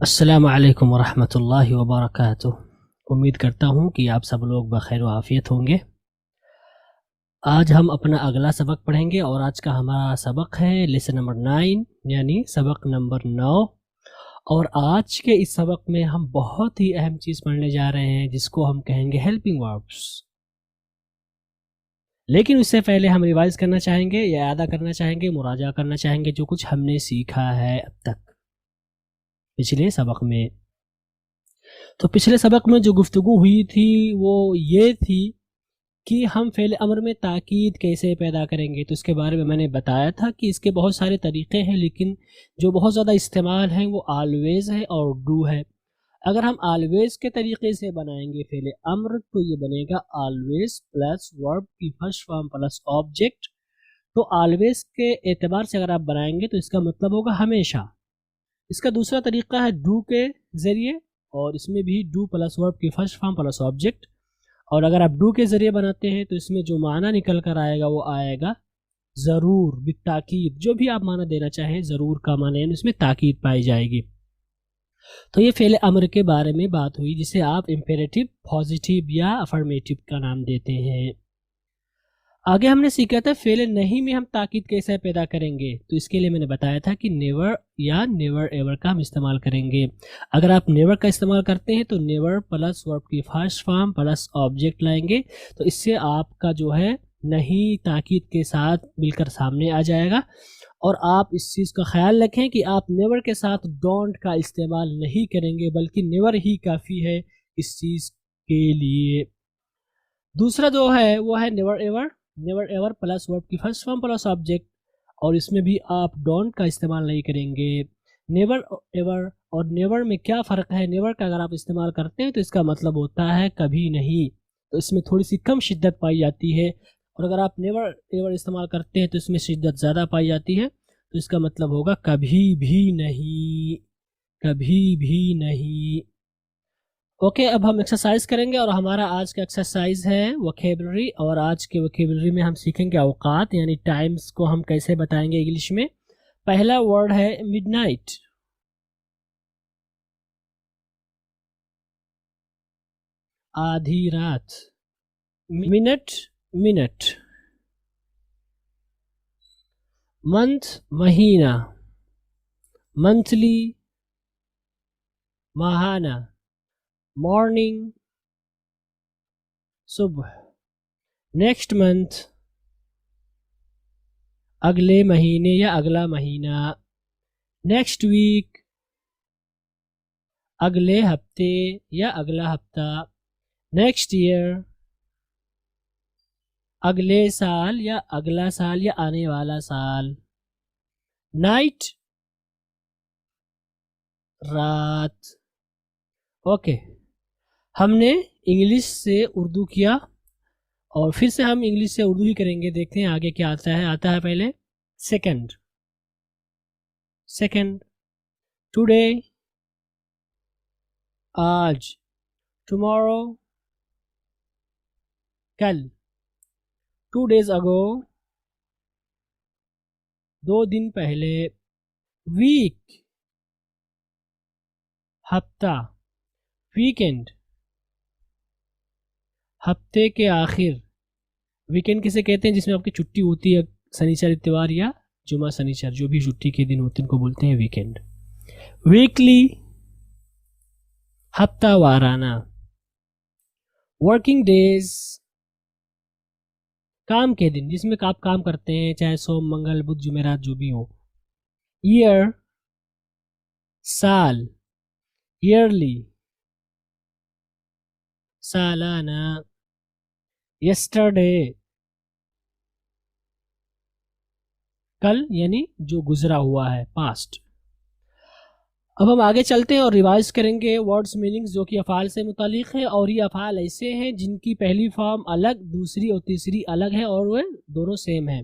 अस्सलामु अलैकुम वरहमतुल्लाहि वबरकातुह। उम्मीद करता हूँ कि आप सब लोग बखैर व आफियत होंगे। आज हम अपना अगला सबक पढ़ेंगे और आज का हमारा सबक है लेसन नंबर 9 यानी सबक नंबर 9। और आज के इस सबक में हम बहुत ही अहम चीज़ पढ़ने जा रहे हैं जिसको हम कहेंगे हेल्पिंग वर्ब्स। लेकिन उससे पहले हम रिवाइज करना चाहेंगे या अदा करना चाहेंगे, मुराजा करना चाहेंगे जो कुछ हमने सीखा है अब तक पिछले सबक में। तो पिछले सबक में जो गुफ्तगू हुई थी वो ये थी कि हम फ़ेल अमर में ताकीद कैसे पैदा करेंगे। तो इसके बारे में मैंने बताया था कि इसके बहुत सारे तरीक़े हैं, लेकिन जो बहुत ज़्यादा इस्तेमाल हैं वो ऑलवेज़ है और डू है। अगर हम ऑलवेज़ के तरीक़े से बनाएंगे फ़ेल अमर तो ये बनेगा ऑलवेज़ प्लस वर्ब की फर्स्ट फॉर्म प्लस ऑब्जेक्ट। तो ऑलवेज़ के एतबार से अगर आप बनाएंगे तो इसका मतलब होगा हमेशा। इसका दूसरा तरीक़ा है डू के ज़रिए, और इसमें भी डू प्लस वर्ब की फर्स्ट फॉर्म प्लस ऑब्जेक्ट। और अगर आप डू के ज़रिए बनाते हैं तो इसमें जो माना निकल कर आएगा वो आएगा ज़रूर बिताकीद। जो भी आप माना देना चाहें, ज़रूर का माना यानी इसमें ताकीद पाई जाएगी। तो ये फ़ेल अमर के बारे में बात हुई जिसे आप इम्पेरेटिव, पॉजिटिव या अफर्मेटिव का नाम देते हैं। आगे हमने सीखा था फ़ेल नहीं में हम ताकीद कैसे पैदा करेंगे। तो इसके लिए मैंने बताया था कि नेवर या नेवर एवर का हम इस्तेमाल करेंगे। अगर आप नेवर का इस्तेमाल करते हैं तो नेवर प्लस वर्ब की फर्स्ट फॉर्म प्लस ऑब्जेक्ट लाएंगे, तो इससे आपका जो है नहीं ताकीद के साथ मिलकर सामने आ जाएगा। और आप इस चीज़ का ख्याल रखें कि आप नेवर के साथ डोंट का इस्तेमाल नहीं करेंगे, बल्कि नेवर ही काफ़ी है इस चीज़ के लिए। दूसरा जो है वो है never ever. Never ever plus verb की फर्स्ट फॉर्म प्लस ऑब्जेक्ट, और इसमें भी आप डोंट का इस्तेमाल नहीं करेंगे। नेवर एवर और नेवर में क्या फ़र्क है? नेवर का अगर आप इस्तेमाल करते हैं तो इसका मतलब होता है कभी नहीं, तो इसमें थोड़ी सी कम शिद्दत पाई जाती है। और अगर आप नेवर एवर इस्तेमाल करते हैं तो इसमें शिद्दत ज़्यादा पाई जाती है, तो इसका मतलब होगा कभी भी नहीं, कभी भी नहीं। ओके, अब हम एक्सरसाइज करेंगे और हमारा आज का एक्सरसाइज है वोकेबलरी। और आज के वोकेबलरी में हम सीखेंगे औकात यानी टाइम्स को हम कैसे बताएंगे इंग्लिश में। पहला वर्ड है मिडनाइट। आधी रात। Minute, minute. मंथ, महीना। मंथली, माहाना। मॉर्निंग, सुबह। नेक्स्ट मंथ, अगले महीने या अगला महीना। नेक्स्ट वीक, अगले हफ्ते या अगला हफ्ता। नेक्स्ट ईयर, अगले साल या अगला साल या आने वाला साल। नाइट, रात। ओके, हमने इंग्लिश से उर्दू किया और फिर से हम इंग्लिश से उर्दू ही करेंगे। देखते हैं आगे क्या आता है। आता है पहले सेकंड। सेकंड, टुडे, आज। टुमारो, कल। 2 days अगो, 2 दिन पहले। वीक, हफ्ता। वीकेंड, हफ्ते के आखिर। वीकेंड किसे कहते हैं? जिसमें आपकी छुट्टी होती है, शनिचर इतवार या जुमा शनिचर, जो भी छुट्टी के दिन होते हैं उनको बोलते हैं वीकेंड। वीकली, हफ्ता वाराना। वर्किंग डेज, काम के दिन जिसमें आप काम करते हैं, चाहे सोम, मंगल, बुध, जुमेरात जो भी हो। ईयर, साल। ईयरली, सालाना। यस्टरडे, कल यानी जो गुजरा हुआ है, पास्ट। अब हम आगे चलते हैं और रिवाइज करेंगे वर्ड्स मीनिंग्स जो कि अफ़ाल से मुतालिक है। और ये अफ़ाल ऐसे हैं जिनकी पहली फॉर्म अलग, दूसरी और तीसरी अलग है और वे दोनों सेम है।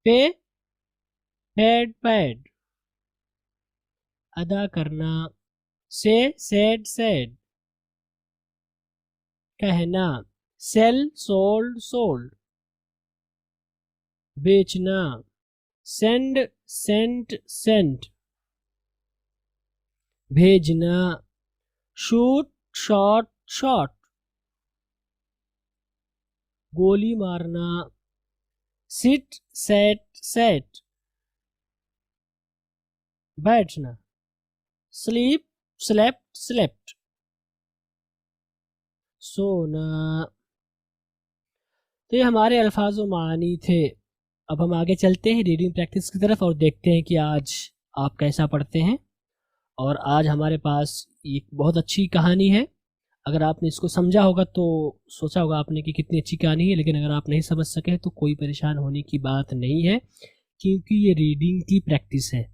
पे, पेड, पैड। अदा करना। Say, said, said. कहना। Sell, sold, sold. बेचना। Send, sent, sent. भेजना, शूट शॉट शॉट, गोली मारना, सिट सेट सेट, बैठना, स्लीप स्लेप्ट स्लेप्ट, सोना। तो ये हमारे अल्फाज व मानी थे। अब हम आगे चलते हैं रीडिंग प्रैक्टिस की तरफ और देखते हैं कि आज आप कैसा पढ़ते हैं। और आज हमारे पास एक बहुत अच्छी कहानी है। अगर आपने इसको समझा होगा तो सोचा होगा आपने कि कितनी अच्छी कहानी है, लेकिन अगर आप नहीं समझ सके तो कोई परेशान होने की बात नहीं है, क्योंकि ये रीडिंग की प्रैक्टिस है,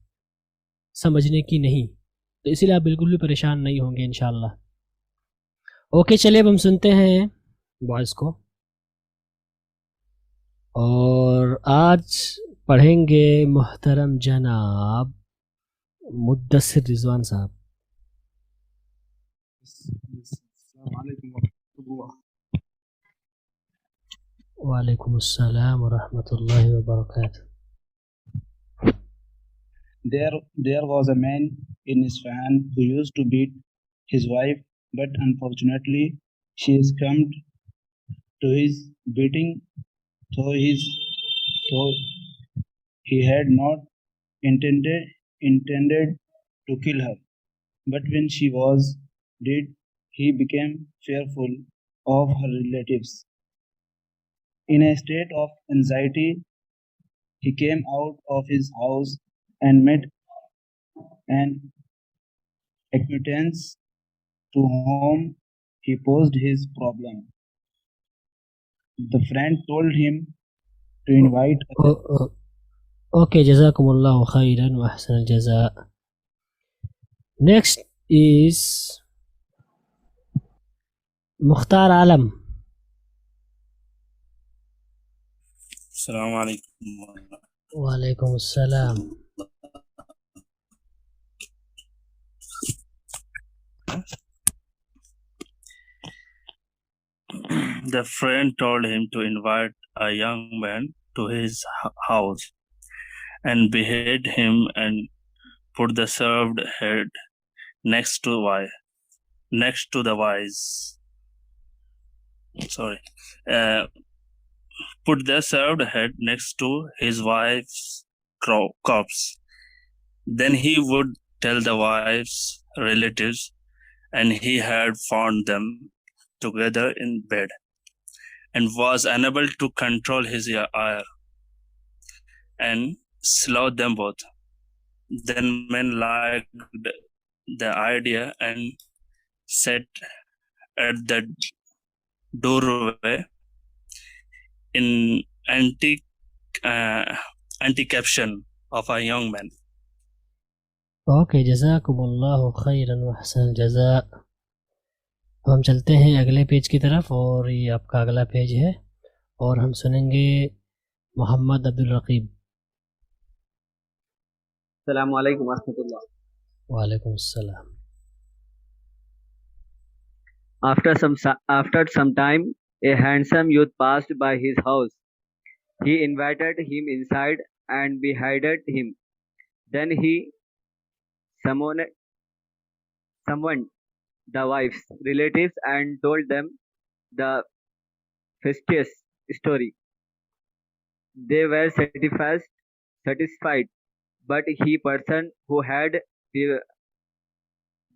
समझने की नहीं। तो इसीलिए आप बिल्कुल भी परेशान नहीं होंगे इंशाल्लाह। ओके, चलिए अब हम सुनते हैं वॉइस को। और आज पढ़ेंगे मोहतरम जनाब मुद्दस्सिर रिजवान साहब। वालेकुम अस्सलाम व रहमतुल्लाहि व बरकातुहू। There was a man in Isfahan who used to beat his wife, but unfortunately she succumbed to his beating, though he had not intended to kill her. But when she was dead, he became fearful of her relatives. In a state of anxiety, he came out of his house and met an acquaintance to whom he posed his problem. The friend told him to invite okay, जज़ाकुमुल्लाहु खैरन व अहसनल जज़ा। Next is Mukhtar Alam. अस्सलाम वालेकुम। वालेकुम अस्सलाम। The friend told him to invite a young man to his house and behead him and put the served head next to the wise. Put the served head next to his wife's corpse. Then he would tell the wife's relatives, and he had found them together in bed and was unable to control his ire and slew them both. Then men liked the idea and sat at the doorway in anti-caption of a young man. Okay, जज़ाकुमुल्लाहु खैरन व अहसनल जज़ा। तो हम चलते हैं अगले page की तरफ, और ये आपका अगला पेज है, और हम सुनेंगे मोहम्मद अब्दुल रकीब। अस्सलामु अलैकुम वरहमतुल्लाह। वालेकुम अस्सलाम। After some time, a handsome youth passed by his house. He invited him inside and beheaded him. Then he summoned the wife's relatives and told them the festive story. They were satisfied, but he person who had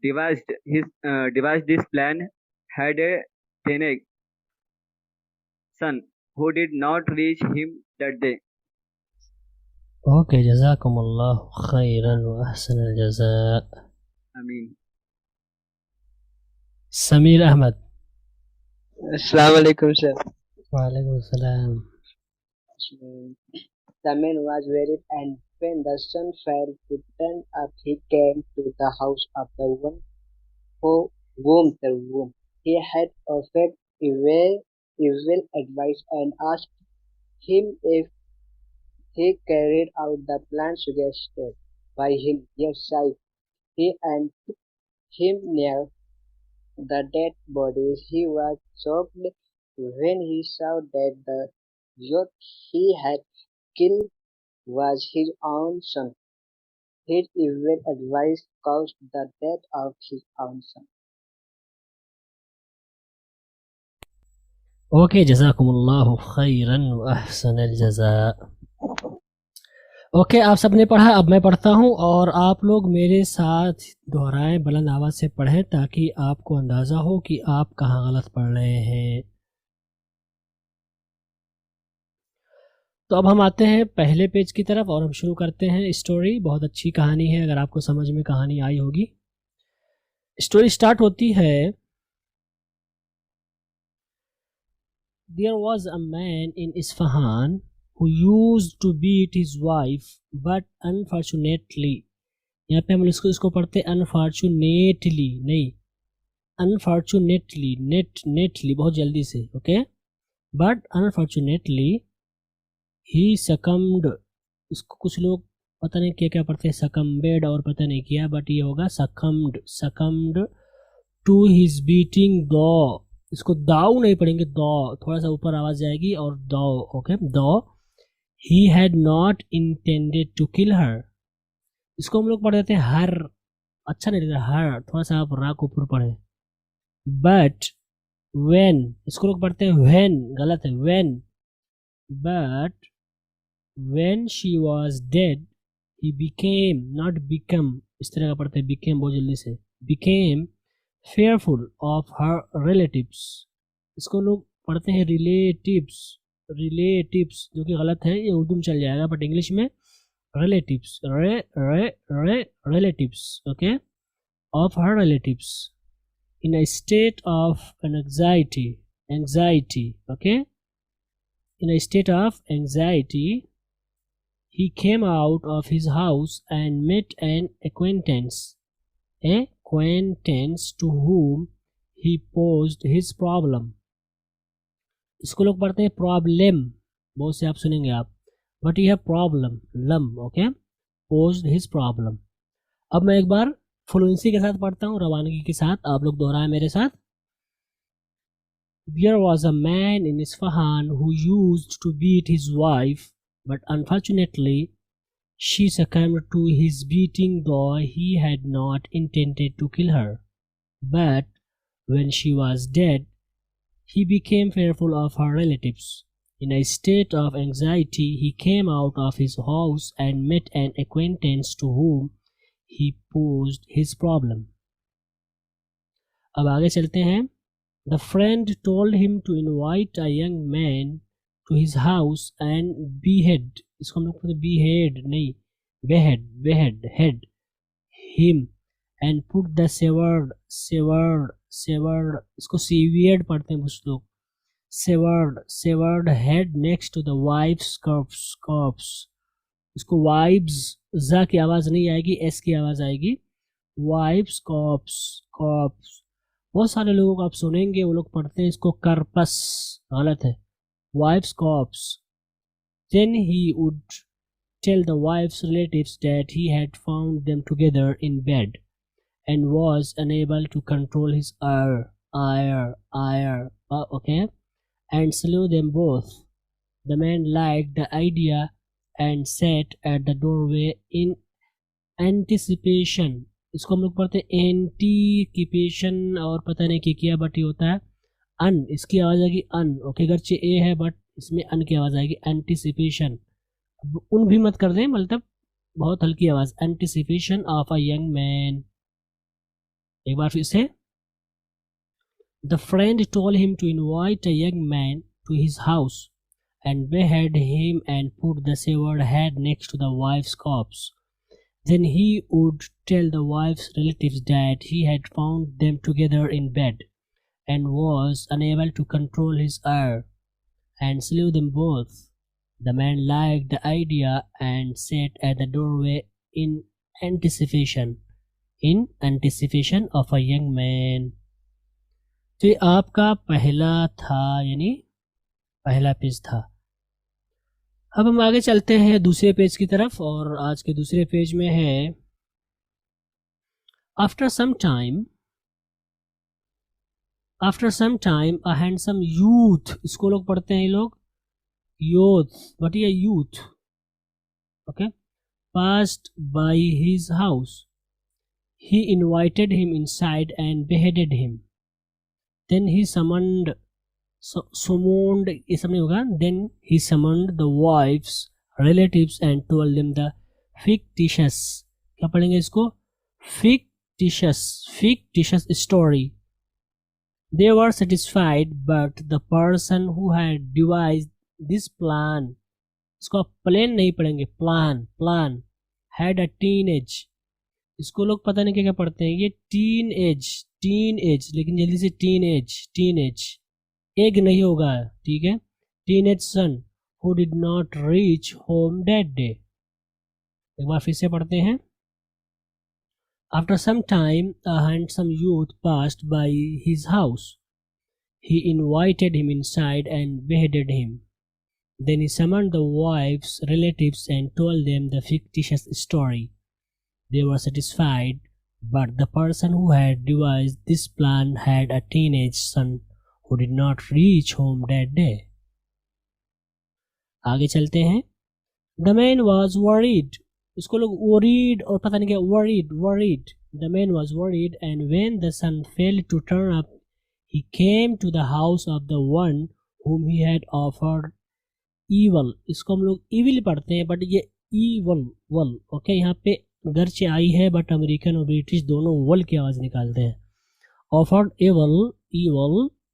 devised this plan had a teenage son who did not reach him that day. Okay, जज़ाकुमुल्लाहु खैरन व अहसनल जज़ा। आमीन। समीर अहमद। अस्सलाम वालेकुम sir. वालेकुम अस्सलाम। The man was worried, and when the sun fell to turn up, he came to the house of the one whom he had offered evil advice and asked him if he carried out the plan suggested by him. Yes, sir. He and took him near the dead bodies. He was shocked when he saw that the youth he had killed was his own son. His evil advice caused the death of his own son. Okay, जज़ाकुमुल्लाहु खैरन व अहसनल जज़ा। Okay, आप सबने पढ़ा, अब मैं पढ़ता हूँ और आप लोग मेरे साथ दोहराएं, बुलंद आवाज़ से पढ़ें ताकि आपको अंदाज़ा हो कि आप कहाँ गलत पढ़ रहे हैं। तो अब हम आते हैं पहले पेज की तरफ और हम शुरू करते हैं स्टोरी। बहुत अच्छी कहानी है, अगर आपको समझ में कहानी आई होगी। स्टोरी स्टार्ट होती है, There was a man in Isfahan who used to beat his wife, but unfortunately, यहाँ पे हम इसको पढ़ते unfortunately नहीं, unfortunately, netly बहुत जल्दी से, okay. But unfortunately he succumbed, इसको कुछ लोग पता नहीं क्या क्या पढ़ते हैं, succumbed और पता नहीं क्या, बट ये होगा succumbed to his beating though, इसको दाऊ नहीं पढ़ेंगे, दो थोड़ा सा ऊपर आवाज जाएगी और दो, okay. Though he had not intended to kill her, इसको हम लोग पढ़ देते हैं हर, अच्छा नहीं लगता हर, थोड़ा सा आप राग ऊपर पढ़े। बट व्हेन, इसको लोग पढ़ते हैं व्हेन, गलत है when. But when she was dead he became, not become, इस तरह का पढ़ते हैं, बिकेम बहुत जल्दी से, became fearful of her relatives, इसको लोग पढ़ते हैं relatives, relatives जो कि गलत है, ये उर्दू में चल जाएगा बट इंग्लिश में relatives, relatives, okay, of her relatives in a state of anxiety, okay, in a state of anxiety he came out of his house and met an acquaintance to whom he posed his problem, इसको लोग पढ़ते हैं problem, बहुत से आप सुनेंगे आप, but यह problem lump, okay, posed his problem। अब मैं एक बार फ्लुएंसी के साथ पढ़ता हूँ, रवानगी के साथ, आप लोग दोहराएं मेरे साथ। There was a man in Isfahan who used to beat his wife, but unfortunately she succumbed to his beating though he had not intended to kill her. But when she was dead, he became fearful of her relatives. In a state of anxiety, he came out of his house and met an acquaintance to whom he posed his problem. अब आगे चलते हैं। The friend told him to invite a young man to his house and behead, इसको हम लोग behead नहीं, behead head him and put the severed, इसको severed पढ़ते हैं कुछ लोग, severed head next to the wife's corpse, इसको wives za की आवाज नहीं आएगी, s की आवाज आएगी, wife's corpse। बहुत सारे लोगों को आप सुनेंगे वो लोग पढ़ते हैं इसको corpus, गलत है, wife's corpse। Then he would tell the wife's relatives that he had found them together in bed and was unable to control his ire, okay, and slew them both. The man liked the idea and sat at the doorway in anticipation, इसको हम लोग पढ़ते हैं एंटीकिपेशन और पता नहीं क्या but ये होता है अन, इसकी आवाज आएगी अन, ओके, गर्चे ए है बट इसमें अन की आवाज आएगी, एंटीसिपेशन, उन भी मत कर दें, मतलब बहुत हल्की आवाज, anticipation of a young man. एक बार फिर से, the friend told him to invite a young man to his house and behead him and put the severed head next to the wife's corpse. Then he would tell the wife's relatives that he had found them together in bed and was unable to control his ire and slew them both. The man liked the idea and sat at the doorway in anticipation of a young man. तो ये आपका पहला था, यानी पहला page था। अब हम आगे चलते हैं दूसरे पेज की तरफ और आज के दूसरे पेज में है after some time a handsome youth, इसको लोग पढ़ते हैं ये लोग यूथ, बट ये youth, okay, passed by his house. He invited him inside and beheaded him. Then he summoned ये सब नहीं होगा. Then he summoned the wife's relatives and told them the fictitious, क्या पढ़ेंगे इसको, fictitious story. They were satisfied, but the person who had devised this plan, इसको आप plan नहीं पढ़ेंगे, प्लान had a teenage, इसको लोग पता नहीं क्या क्या पढ़ते हैं, ये टीन एज, लेकिन जल्दी से टीनेज एग नहीं होगा, ठीक है, teenage son who did not reach home that day. एक बार फिर से पढ़ते हैं. After some time, a handsome youth passed by his house. He invited him inside and beheaded him. Then he summoned the wife's relatives and told them the fictitious story. They were satisfied, but the person who had devised this plan had a teenage son who did not reach home that day. आगे चलते हैं. The man was worried. इसको लोग worried और पता नहीं क्या worried. The man was worried, and when the sun failed to turn up, he came to the house of the one whom he had offered evil. इसको हम लोग evil पढ़ते हैं, बट ये evil ओके, यहाँ पे गर्चे आई है, बट अमेरिकन और ब्रिटिश दोनों वल की आवाज़ निकालते हैं. Offered evil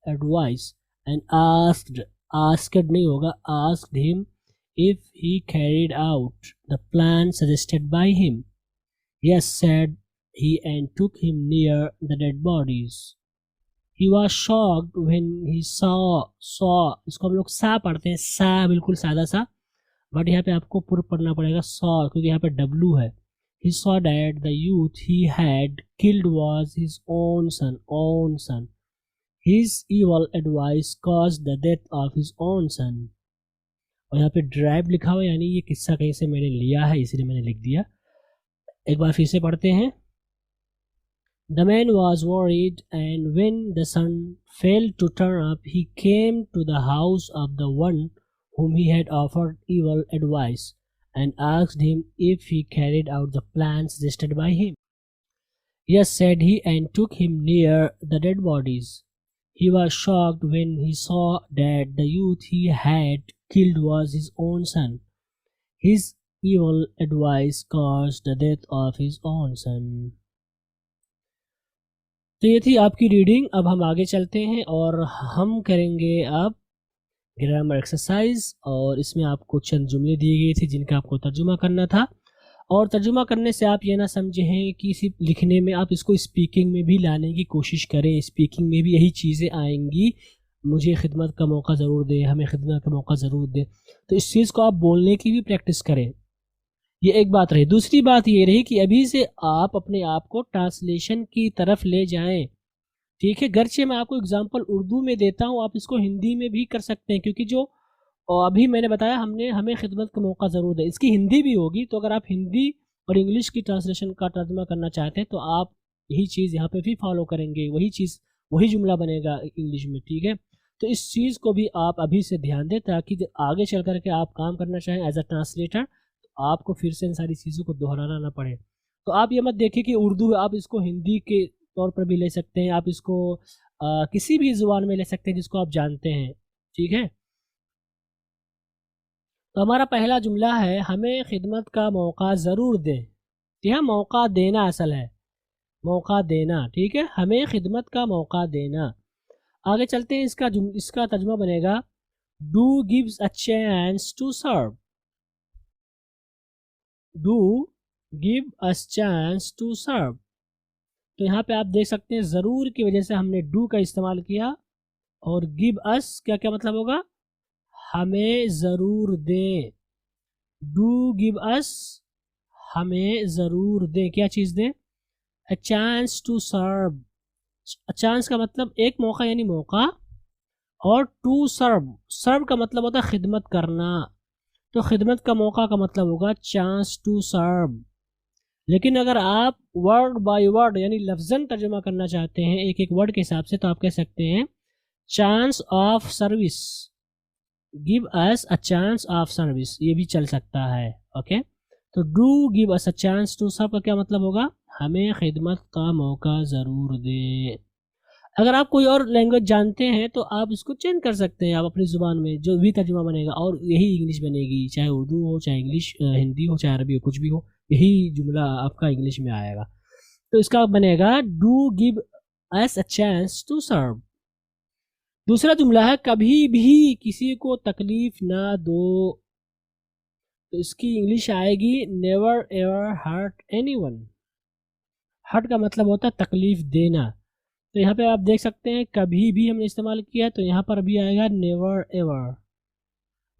advice and asked नहीं होगा, asked him if he carried out the plan suggested by him. Yes, said he, and took him near the dead bodies. He was shocked when he saw, इसको हम लोग सा पढ़ते हैं, सा बिल्कुल सादा सा, बट यहाँ पे आपको पूरा पढ़ना पड़ेगा saw, क्योंकि यहाँ पे W है. He saw that the youth he had killed was his own son. His evil advice caused the death of his own son. और यहाँ पे ड्राइव लिखा हुआ, यानी ये किस्सा कहीं से मैंने लिया है, इसलिए मैंने लिख दिया. एक बार फिर से पढ़ते हैं. The man was worried, and when the sun failed to turn up, he came to the house of the one whom he had offered evil advice and asked him if he carried out the plan suggested by him. Yes, said he, and took him near the dead bodies. He was shocked when he saw that the youth he had killed was his own son. His evil advice caused the death of his own son. तो ये थी आपकी reading. अब हम आगे चलते हैं और हम करेंगे अब ग्रामर एक्सरसाइज, और इसमें आपको चंद जुमले दिए गए थे जिनका आपको तर्जुमा करना था. और तर्जुमा करने से आप ये ना समझें कि सिर्फ लिखने में, आप इसको स्पीकिंग में भी लाने की कोशिश करें. स्पीकिंग में भी यही चीज़ें आएंगी, मुझे खिदमत का मौका ज़रूर दें, हमें खिदमत का मौका ज़रूर दें. तो इस चीज़ को आप बोलने की भी प्रैक्टिस करें. ये एक बात रही. दूसरी बात ये रही कि अभी से आप अपने आप को ट्रांसलेशन की तरफ ले जाएं, ठीक है. गर्चे मैं आपको एग्जांपल उर्दू में देता हूँ, आप इसको हिंदी में भी कर सकते हैं, क्योंकि जो अभी मैंने बताया हमें खिदमत का मौका ज़रूर दें, इसकी हिंदी भी होगी. तो अगर आप हिंदी और इंग्लिश की ट्रांसलेशन का तर्जुमा करना चाहते हैं तो आप यही चीज़ यहाँ पे भी फॉलो करेंगे, वही जुमला बनेगा इंग्लिश में, ठीक है. तो इस चीज़ को भी आप अभी से ध्यान दें, ताकि आगे चल कर के आप काम करना चाहें एज अ ट्रांसलेटर, तो आपको फिर से इन सारी चीज़ों को दोहराना ना पड़े. तो आप ये मत देखिए कि उर्दू है, आप इसको हिंदी के तौर पर भी ले सकते हैं, आप इसको किसी भी ज़ुबान में ले सकते हैं जिसको आप जानते हैं, ठीक है. तो हमारा पहला जुमला है, हमें खिदमत का मौका ज़रूर दें. ठीक है, मौका देना असल है, मौका देना, ठीक है, हमें खिदमत का मौका देना. आगे चलते हैं. इसका तर्जुमा बनेगा, do gives a chance to serve. Do give us chance to serve. तो यहाँ पे आप देख सकते हैं ज़रूर की वजह से हमने डू का इस्तेमाल किया, और गिव अस क्या क्या मतलब होगा, हमें ज़रूर दें. डू गिव अस, हमें ज़रूर दें. क्या चीज़ दें? A chance to serve. Chance का मतलब एक मौका यानी मौका, और टू सर्व का मतलब होता है खिदमत करना. तो खिदमत का मौका का मतलब होगा चांस टू सर्व. लेकिन अगर आप वर्ड बाय वर्ड यानी लफ्ज़न तर्जुमा करना चाहते हैं एक एक वर्ड के हिसाब से, तो आप कह सकते हैं chance of service. Give us a chance of service, ये भी चल सकता है. ओके, तो do give us a chance to serve का क्या मतलब होगा, हमें खिदमत का मौका ज़रूर दें। अगर आप कोई और लैंग्वेज जानते हैं तो आप इसको चेंज कर सकते हैं, आप अपनी ज़ुबान में जो भी तर्जुमा बनेगा और यही इंग्लिश बनेगी, चाहे उर्दू हो, चाहे इंग्लिश हिंदी हो, चाहे अरबी हो, कुछ भी हो, यही जुमला आपका इंग्लिश में आएगा। तो इसका बनेगा do give us a chance to serve. दूसरा जुमला है कभी भी किसी को तकलीफ ना दो, तो इसकी इंग्लिश आएगी never ever hurt anyone. Hurt का मतलब होता है तकलीफ देना, तो यहाँ पे आप देख सकते हैं कभी भी हमने इस्तेमाल किया है, तो यहाँ पर भी आएगा नेवर एवर।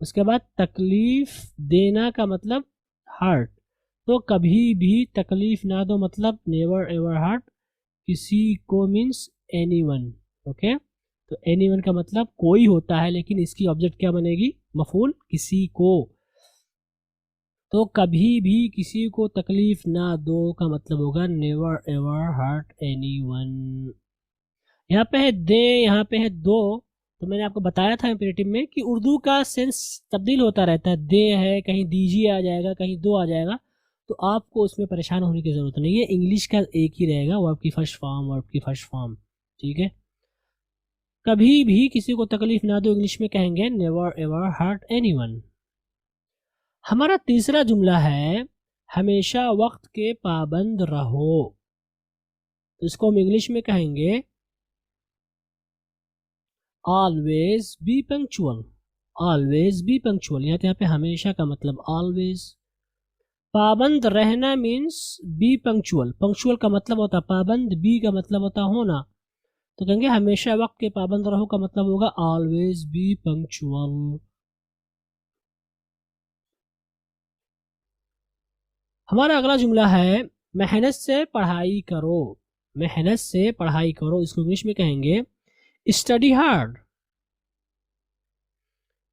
उसके बाद तकलीफ देना का मतलब हर्ट, तो कभी भी तकलीफ ना दो मतलब नेवर एवर हर्ट किसी को मीन्स एनीवन। ओके, तो एनीवन का मतलब कोई होता है, लेकिन इसकी ऑब्जेक्ट क्या बनेगी, मफूल किसी को। तो कभी भी किसी को तकलीफ ना दो का मतलब होगा नेवर एवर हर्ट एनीवन। यहाँ पे है दे, यहाँ पे है दो, तो मैंने आपको बताया था इंपेरेटिव में कि उर्दू का सेंस तब्दील होता रहता है, दे है कहीं दीजिए आ जाएगा, कहीं दो आ जाएगा, तो आपको उसमें परेशान होने की ज़रूरत नहीं है, इंग्लिश का एक ही रहेगा, वर्ब की फर्स्ट फॉर्म, वर्ब की फर्स्ट फॉर्म। ठीक है, कभी भी किसी को तकलीफ ना दो इंग्लिश में कहेंगे नेवर एवर हर्ट एनीवन। हमारा तीसरा जुमला है हमेशा वक्त के पाबंद रहो, तो इसको हम इंग्लिश में कहेंगे always be punctual. Always be punctual, यहाँ पे हमेशा का मतलब ऑलवेज, पाबंद रहना मीन्स बी पंक्चुअल। पंक्चुअल का मतलब होता पाबंद, बी का मतलब होता होना, तो कहेंगे हमेशा वक्त के पाबंद रहो का मतलब होगा ऑलवेज बी पंक्चुअल। हमारा अगला जुमला है मेहनत से पढ़ाई करो। मेहनत से पढ़ाई करो, इसको इंग्लिश में कहेंगे स्टडी हार्ड।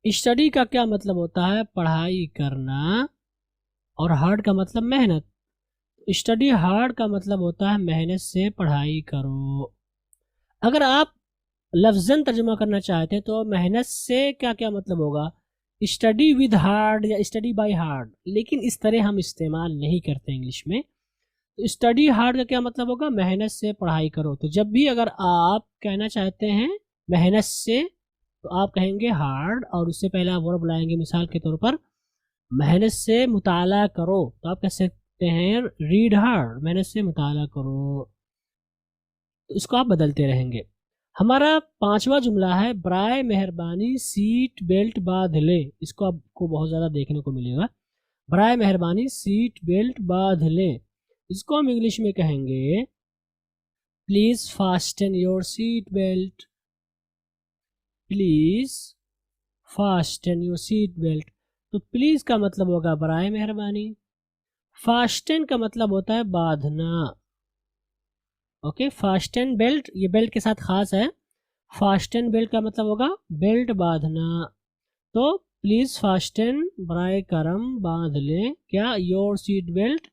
स्टडी का क्या मतलब होता है, पढ़ाई करना, और हार्ड का मतलब मेहनत। स्टडी हार्ड का मतलब होता है मेहनत से पढ़ाई करो। अगर आप लफ्ज़न तर्जुमा करना चाहते हैं तो मेहनत से क्या क्या मतलब होगा, स्टडी विद हार्ड या स्टडी बाय हार्ड, लेकिन इस तरह हम इस्तेमाल नहीं करते इंग्लिश में। तो स्टडी हार्ड का क्या मतलब होगा, मेहनत से पढ़ाई करो। तो जब भी अगर आप कहना चाहते हैं मेहनत से, तो आप कहेंगे हार्ड, और उससे पहले आप वर्ब लाएंगे, मिसाल के तौर पर मेहनत से मुताला करो, तो आप कह सकते हैं रीड हार्ड, मेहनत से मुताला करो। तो इसको आप बदलते रहेंगे। हमारा पांचवा जुमला है बराए मेहरबानी सीट बेल्ट बांध ले, इसको आपको बहुत ज़्यादा देखने को मिलेगा, बराए मेहरबानी सीट बेल्ट बांध ले, इसको हम इंग्लिश में कहेंगे please fasten your seat belt. Please fasten your seat belt, तो प्लीज़ का मतलब होगा बराए मेहरबानी, फास्टन का मतलब होता है बांधना। ओके, फास्टन बेल्ट, ये बेल्ट के साथ खास है, फास्टन बेल्ट का मतलब होगा बेल्ट बांधना। तो प्लीज़ फास्टन बराए करम बांध ले क्या, योर सीट बेल्ट,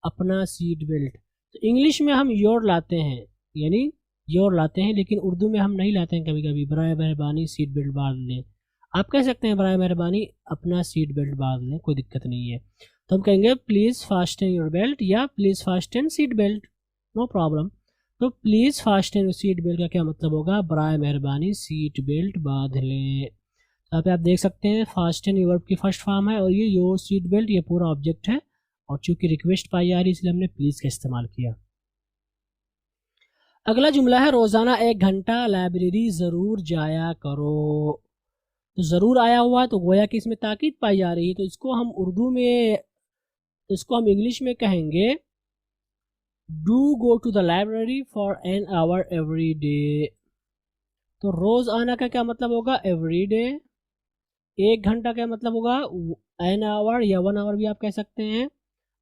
अपना सीट बेल्ट। तो इंग्लिश में हम योर लाते हैं, यानी योर लाते हैं, लेकिन उर्दू में हम नहीं लाते हैं कभी कभी, बराए मेहरबानी सीट बेल्ट बांध लें। आप कह सकते हैं बराए मेहरबानी अपना सीट बेल्ट बांध लें, कोई दिक्कत नहीं है। तो हम कहेंगे प्लीज़ फास्टन योर बेल्ट या please fasten seat belt, no problem. तो please fasten your seat belt का क्या मतलब होगा, बराए मेहरबानी सीट बेल्ट बांध लें। यहाँ पे आप देख सकते हैं फास्टन ये वर्ब की फर्स्ट फॉर्म है, और ये योर सीट बेल्ट ये पूरा ऑब्जेक्ट है, और चूंकि रिक्वेस्ट पाई जा रही है इसलिए हमने प्लीज़ का इस्तेमाल किया। अगला जुमला है रोज़ाना 1 घंटा लाइब्रेरी ज़रूर जाया करो। तो ज़रूर आया हुआ है, तो गोया कि इसमें ताकीद पाई जा रही है, तो इसको हम उर्दू में, इसको हम इंग्लिश में कहेंगे do go to the library for an hour every day. तो रोज़ आना का क्या मतलब होगा, एवरी डे। 1 घंटा क्या मतलब होगा, एन आवर या 1 आवर भी आप कह सकते हैं।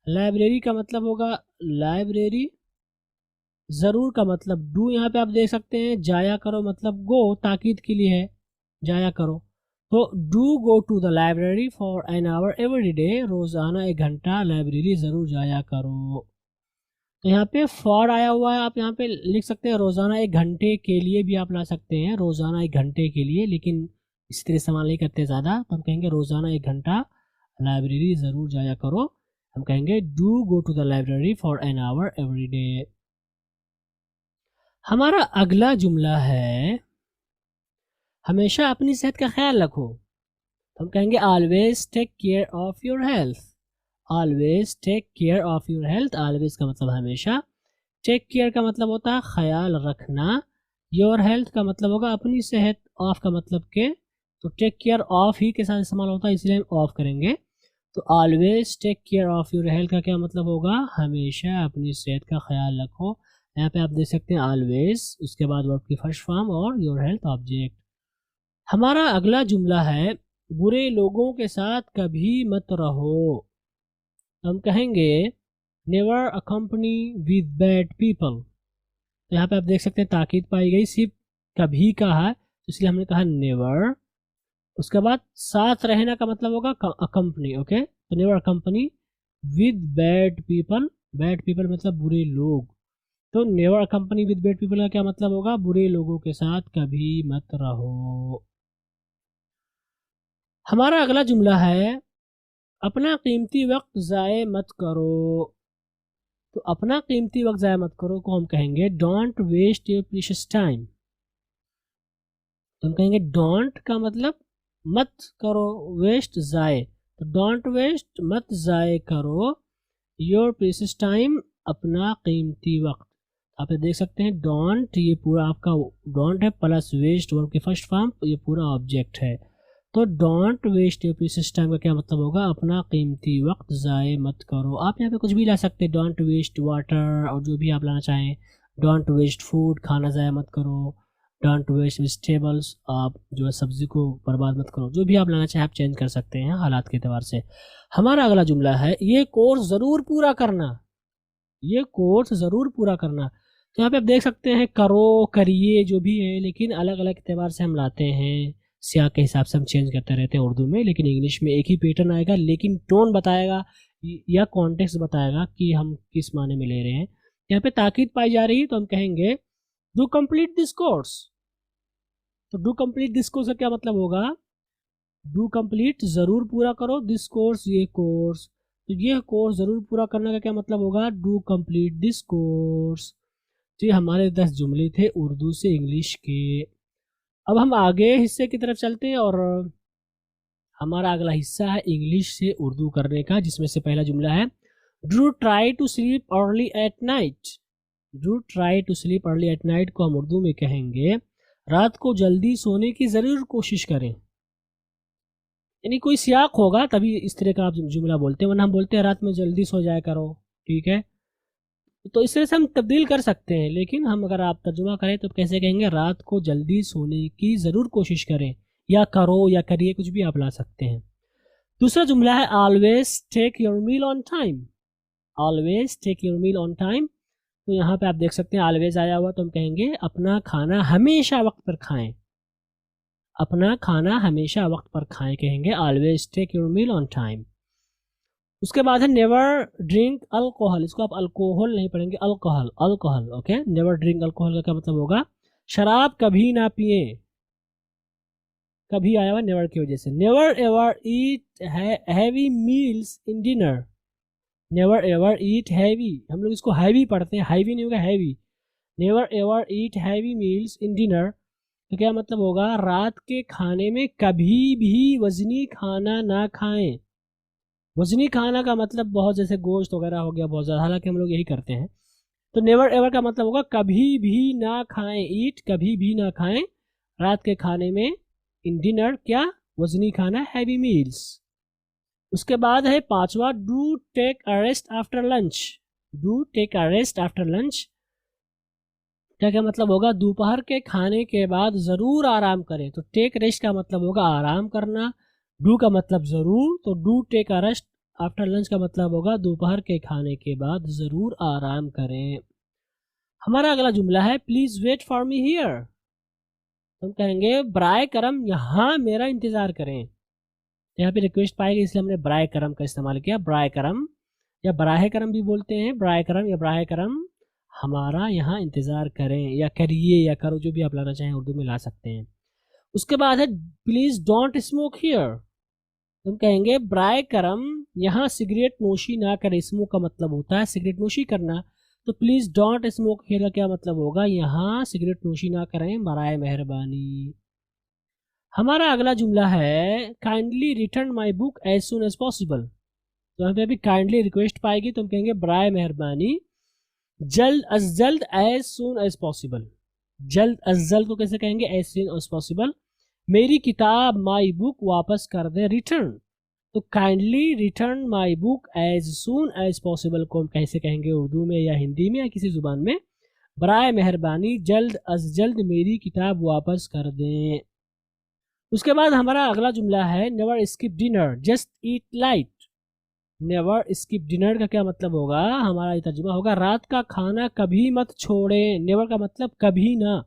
लाइब्रेरी का मतलब होगा लाइब्रेरी। ज़रूर का मतलब डू, यहाँ पे आप देख सकते हैं जाया करो मतलब गो, ताकीद के लिए है जाया करो। तो do go to the library for an hour every day, रोज़ाना 1 घंटा लाइब्रेरी ज़रूर जाया करो। तो यहाँ पे फॉर आया हुआ है, आप यहाँ पे लिख सकते हैं रोज़ाना 1 घंटे के लिए भी आप ला सकते हैं, रोज़ाना 1 घंटे के लिए, लेकिन इस तरह इस्तेमाल नहीं करते ज़्यादा, तो हम कहेंगे रोज़ाना 1 घंटा लाइब्रेरी ज़रूर जाया करो। हम कहेंगे do go to the library for an hour every day. हमारा अगला जुमला है हमेशा अपनी सेहत का ख्याल रखो। हम कहेंगे always take care of your health. Always take care of your health. Always का मतलब हमेशा, टेक केयर का मतलब होता है ख्याल रखना, योर हेल्थ का मतलब होगा अपनी सेहत, ऑफ का मतलब के, तो टेक केयर ऑफ ही के साथ इस्तेमाल होता है इसलिए हम ऑफ करेंगे। तो always take care of your health का क्या मतलब होगा, हमेशा अपनी सेहत का ख्याल रखो। यहाँ पे आप देख सकते हैं ऑलवेज, उसके बाद वर्ब की फर्स्ट फॉर्म और योर हेल्थ ऑब्जेक्ट। हमारा अगला जुमला है बुरे लोगों के साथ कभी मत रहो। हम कहेंगे never accompany with bad people. तो यहाँ पे आप देख सकते हैं ताकीद पाई गई, सिर्फ कभी का है इसलिए हमने कहा नेवर। उसके बाद साथ रहना का मतलब होगा अकम्पनी, ओके। तो never accompany with bad people. Bad people मतलब बुरे लोग, तो never accompany with bad people का क्या मतलब होगा, बुरे लोगों के साथ कभी मत रहो। हमारा अगला जुमला है अपना कीमती वक्त ज़ाय मत करो। तो अपना कीमती वक्त ज़ाय मत करो को हम कहेंगे don't waste your precious time. तो हम कहेंगे डोंट का मतलब मत करो, वेस्ट ज़ाय, तो डोंट वेस्ट मत ज़ाय करो योर प्रीशियस टाइम अपना कीमती वक्त। आप ये देख सकते हैं डोंट, ये पूरा आपका डोंट है प्लस वेस्ट वर्ब की फर्स्ट फॉर्म, ये पूरा ऑब्जेक्ट है। तो don't waste your precious time का क्या मतलब होगा, अपना कीमती वक्त ज़ाय मत करो। आप यहाँ पे कुछ भी ला सकते हैं, डोंट वेस्ट वाटर और जो भी आप लाना चाहें। डोंट वेस्ट फूड, खाना ज़ाय मत करो। डोंट वेस्ट वेजिटेबल्स, आप जो है सब्ज़ी को बर्बाद मत करो। जो भी आप लाना चाहें आप चेंज कर सकते हैं हालात के अतबार से। हमारा अगला जुमला है ये कोर्स ज़रूर पूरा करना। ये कोर्स ज़रूर पूरा करना, तो यहाँ पे आप देख सकते हैं करो, करिए, जो भी है, लेकिन अलग अलग एतबार से हम लाते हैं, सियाक के हिसाब से हम चेंज करते रहते हैं उर्दू में, लेकिन इंग्लिश में एक ही पैटर्न आएगा, लेकिन टोन बताएगा या कॉन्टेक्स्ट बताएगा कि हम किस माने में ले रहे हैं। यहाँ पे ताकीद पाई जा रही है तो हम कहेंगे डू कंप्लीट दिस कोर्स। तो डू कंप्लीट दिस कोर्स का क्या मतलब होगा, डू कंप्लीट ज़रूर पूरा करो, दिस कोर्स ये कोर्स, तो ये कोर्स ज़रूर पूरा करने का क्या मतलब होगा, डू कंप्लीट दिस कोर्स। तो ये हमारे 10 जुमले थे उर्दू से इंग्लिश के। अब हम आगे हिस्से की तरफ चलते हैं और हमारा अगला हिस्सा है इंग्लिश से उर्दू करने का, जिसमें से पहला जुमला है do try to sleep early at night. Do try to sleep early at night को हम उर्दू में कहेंगे रात को जल्दी सोने की ज़रूर कोशिश करें। यानी कोई सियाक होगा तभी इस तरह का आप जुमला बोलते हैं, वरना हम बोलते हैं रात में जल्दी सो जाया करो, ठीक है। तो इस तरह से हम तब्दील कर सकते हैं, लेकिन हम अगर आप तर्जुमा करें तो कैसे कहेंगे रात को जल्दी सोने की ज़रूर कोशिश करें, या करो या करिए, कुछ भी आप ला सकते हैं। दूसरा जुमला है always take your meal on time. Always take your meal on time, तो यहाँ पे आप देख सकते हैं ऑलवेज आया हुआ, तो हम कहेंगे अपना खाना हमेशा वक्त पर खाएं। अपना खाना हमेशा वक्त पर खाएं कहेंगे always take your meal on time. उसके बाद है नेवर ड्रिंक अल्कोहल। इसको आप अल्कोहल नहीं पढ़ेंगे, alcohol, alcohol, okay. Never drink alcohol का क्या मतलब होगा, शराब कभी ना पिए। कभी आया हुआ नेवर की वजह से। Never ever eat heavy meals in dinner. Never ever eat heavy, हम लोग इसको हैवी पढ़ते हैं, हैवी नहीं होगा heavy. Never ever eat heavy meals in dinner, तो क्या मतलब होगा, रात के खाने में कभी भी वजनी खाना ना खाएं। वजनी खाना का मतलब बहुत जैसे गोश्त वगैरह हो गया बहुत ज़्यादा, हालांकि हम लोग यही करते हैं। तो नेवर एवर का मतलब होगा कभी भी ना खाएं, ईट कभी भी ना खाएं रात के खाने में, इन डिनर क्या, वजनी खाना, हैवी मील्स। उसके बाद है पांचवा do take a rest after lunch. Do take a rest after lunch क्या क्या मतलब होगा, दोपहर के खाने के बाद ज़रूर आराम करें। तो टेक रेस्ट का मतलब होगा आराम करना, डू का मतलब ज़रूर, तो do take a rest after lunch का मतलब होगा दोपहर के खाने के बाद ज़रूर आराम करें। हमारा अगला जुमला है please wait for me here. हम कहेंगे बराए करम यहाँ मेरा इंतज़ार करें। यहाँ पे रिक्वेस्ट पाएगी इसलिए हमने बराए करम का इस्तेमाल किया। बराए करम या बराहे करम भी बोलते हैं, बराए करम या बराहे करम हमारा यहाँ इंतज़ार करें, या करिए या करो, जो भी आप लाना चाहें उर्दू में ला सकते हैं। उसके बाद है प्लीज़ डोंट स्मोक हियर। तुम कहेंगे ब्राय करम, यहाँ सिगरेट नोशी ना करे, स्मोक का मतलब होता है सिगरेट नोशी करना, तो प्लीज डोंट स्मोक हियर का क्या मतलब होगा, यहाँ सिगरेट नोशी ना करें बराए मेहरबानी। हमारा अगला जुमला है kindly return my book as soon as possible. तो यहाँ पे अभी काइंडली रिक्वेस्ट पाएगी तो हम कहेंगे बराए मेहरबानी जल्द एज सुन एज पॉसिबल। जल्द अज जल्द को कैसे कहेंगे, एज सुन एज पॉसिबल। मेरी किताब माई बुक वापस कर दे, रिटर्न। तो kindly return my book as soon as possible को हम कैसे कहेंगे उर्दू में या हिंदी में या किसी जुबान में, बराए मेहरबानी जल्द अज जल्द मेरी किताब वापस कर दें। उसके बाद हमारा अगला जुमला है never skip dinner just eat light. Never skip dinner का क्या मतलब होगा, हमारा ये तर्जुमा होगा रात का खाना कभी मत छोड़ें। नेवर का मतलब कभी ना,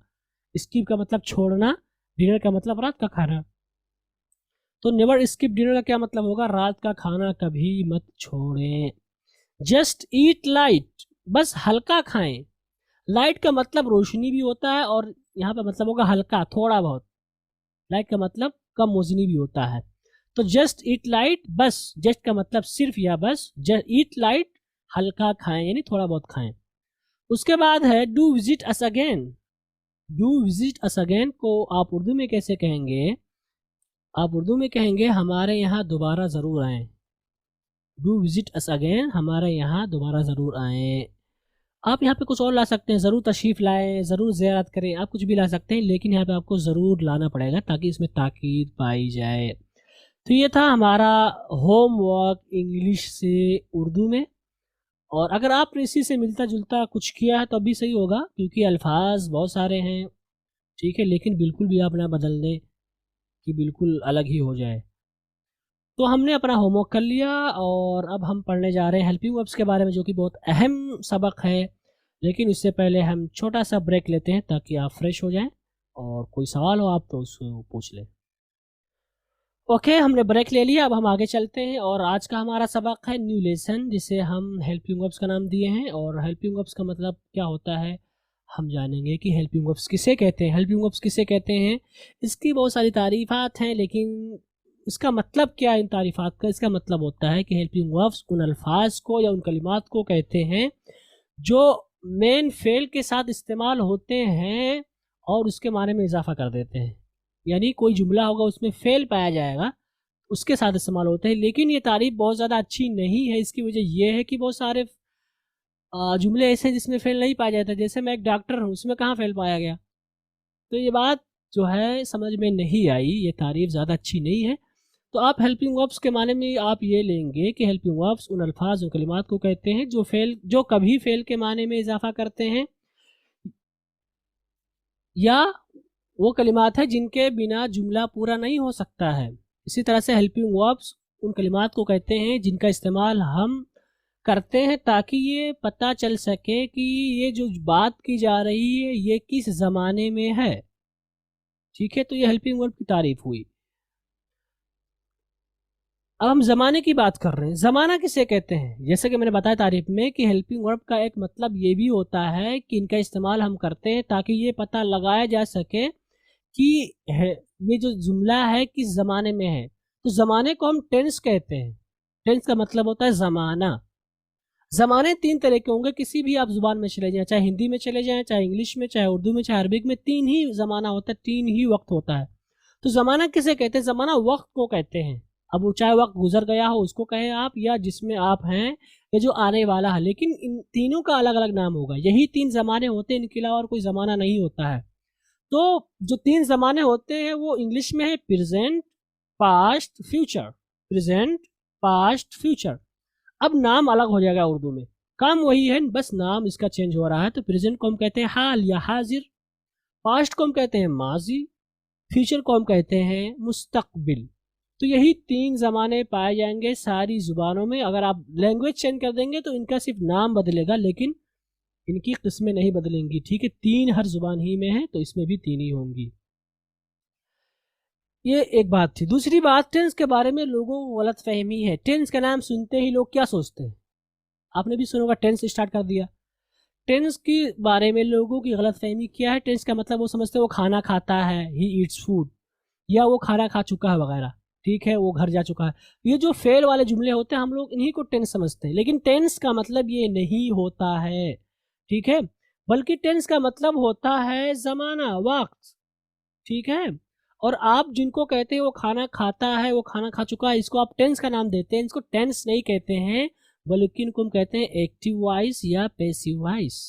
स्किप का मतलब छोड़ना, डिनर का मतलब रात का खाना। तो नेवर स्किप डिनर का क्या मतलब होगा, रात का खाना कभी मत छोड़ें। जस्ट ईट लाइट, बस हल्का खाएं। लाइट का मतलब रोशनी भी होता है और यहाँ पे मतलब होगा हल्का, थोड़ा बहुत। लाइट का मतलब कम वजनी भी होता है। तो जस्ट ईट लाइट, बस, जस्ट का मतलब सिर्फ या बस, जस्ट ईट लाइट हल्का खाएं यानी थोड़ा बहुत खाएं। उसके बाद है do visit us again. Do visit us again को आप उर्दू में कैसे कहेंगे, आप उर्दू में कहेंगे हमारे यहाँ दोबारा ज़रूर आएँ। डू विजिट अस अगेन, हमारे यहाँ दोबारा ज़रूर आएँ। आप यहाँ पे कुछ और ला सकते हैं, ज़रूर तशरीफ़ लाएँ, ज़रूर ज़ियारत करें, आप कुछ भी ला सकते हैं, लेकिन यहाँ पे आपको ज़रूर लाना पड़ेगा ताकि इसमें ताकीद पाई जाए। तो ये था हमारा होमवर्क इंग्लिश से उर्दू में। और अगर आपने इसी से मिलता जुलता कुछ किया है तो अभी सही होगा, क्योंकि अल्फाज बहुत सारे हैं, ठीक है, लेकिन बिल्कुल भी आप ना बदल दें कि बिल्कुल अलग ही हो जाए। तो हमने अपना होमवर्क कर लिया और अब हम पढ़ने जा रहे हैं हेल्पिंग वर्ब्स के बारे में, जो कि बहुत अहम सबक है। लेकिन उससे पहले हम छोटा सा ब्रेक लेते हैं ताकि आप फ्रेश हो जाएं, और कोई सवाल हो आप तो उसको पूछ लें। ओके, हमने ब्रेक ले लिया, अब हम आगे चलते हैं। और आज का हमारा सबक है न्यू लेसन, जिसे हम हेल्पिंग वर्ब्स का नाम दिए हैं। और हेल्पिंग वर्ब्स का मतलब क्या होता है हम जानेंगे कि हेल्पिंग वर्ब्स किसे कहते हैं। हेल्पिंग वर्ब्स किसे कहते हैं, इसकी बहुत सारी तारीफ़ात हैं, लेकिन इसका मतलब क्या है इन तारीफ़ात का। इसका मतलब होता है कि हेल्पिंग वर्ब्स उन अल्फाज को या उन कलिमात को कहते हैं जो मेन फेल के साथ इस्तेमाल होते हैं और उसके माने में इजाफा कर देते हैं। यानी कोई जुमला होगा उसमें फेल पाया जाएगा, उसके साथ इस्तेमाल होते हैं। लेकिन ये तारीफ बहुत ज़्यादा अच्छी नहीं है। इसकी वजह यह है कि बहुत सारे जुमले ऐसे हैं जिसमें फेल नहीं पाया जाता। जैसे मैं एक डॉक्टर हूँ, उसमें कहाँ फेल पाया गया। तो ये बात जो है समझ में नहीं आई, ये तारीफ ज़्यादा अच्छी नहीं है। तो आप हेल्पिंग वर्ब्स के माने में आप ये लेंगे कि हेल्पिंग वर्ब्स उन अल्फाज और कलिमात को कहते हैं जो कभी फेल के माने में इजाफा करते हैं, या वो कलिमात है जिनके बिना जुमला पूरा नहीं हो सकता है। इसी तरह से हेल्पिंग वर्ब्स उन कलिमात को कहते हैं जिनका इस्तेमाल हम करते हैं ताकि ये पता चल सके कि ये जो बात की जा रही है ये किस ज़माने में है। ठीक है, तो ये हेल्पिंग वर्ब की तारीफ हुई। अब हम ज़माने की बात कर रहे हैं। ज़माना किसे कहते हैं, जैसे कि मैंने बताया तारीफ में कि हेल्पिंग वर्ब का एक मतलब ये भी होता है कि इनका इस्तेमाल हम करते हैं ताकि ये पता लगाया जा सके कि ये जो जुमला है किस ज़माने में है। तो ज़माने को हम टेंस कहते हैं। टेंस का मतलब होता है ज़माना। ज़माने तीन तरह के होंगे, किसी भी आप ज़ुबान में चले जाएं, चाहे हिंदी में चले जाएं, चाहे इंग्लिश में, चाहे उर्दू में, चाहे अरबिक में, तीन ही ज़माना होता है, तीन ही वक्त होता है। तो ज़माना किसे कहते हैं, ज़माना वक्त को कहते हैं। अब वो चाहे वक्त गुजर गया हो उसको कहें आप, या जिसमें आप हैं, या जो आने वाला है, लेकिन इन तीनों का अलग अलग नाम होगा। यही तीन ज़माने होते हैं, इनके अलावा और कोई ज़माना नहीं होता है। तो जो तीन ज़माने होते हैं वो इंग्लिश में है present, past, future. Present, past, future. अब नाम अलग हो जाएगा उर्दू में, काम वही है, बस नाम इसका चेंज हो रहा है। तो प्रेजेंट को हम कहते हैं हाल या हाजिर, पास्ट को हम कहते हैं माजी, फ्यूचर को हम कहते हैं मुस्तकबिल। तो यही तीन ज़माने पाए जाएंगे सारी ज़ुबानों में। अगर आप लैंग्वेज चेंज कर देंगे तो इनका सिर्फ नाम बदलेगा, लेकिन इनकी किस्में नहीं बदलेंगी। ठीक है, तीन हर ज़ुबान ही में है तो इसमें भी तीन ही होंगी। ये एक बात थी। दूसरी बात, टेंस के बारे में लोगों को गलत फहमी है। टेंस का नाम सुनते ही लोग क्या सोचते हैं, आपने भी सुना होगा, टेंस स्टार्ट कर दिया। टेंस के बारे में लोगों की गलत फहमी क्या है, टेंस का मतलब वो समझते हैं वो खाना खाता है, ही ईट्स फूड, या वो खाना खा चुका है वगैरह। ठीक है, वो घर जा चुका है। ये जो फेल वाले जुमले होते हैं हम लोग इन्हीं को टेंस समझते हैं, लेकिन टेंस का मतलब ये नहीं होता है, ठीक है, बल्कि टेंस का मतलब होता है ज़माना, वक्त, ठीक है। और आप जिनको कहते हैं वो खाना खाता है, वो खाना खा चुका है, इसको आप टेंस का नाम देते हैं, इसको टेंस नहीं कहते हैं, बल्कि इनको हम कहते हैं एक्टिव वॉइस या पैसिव वॉइस,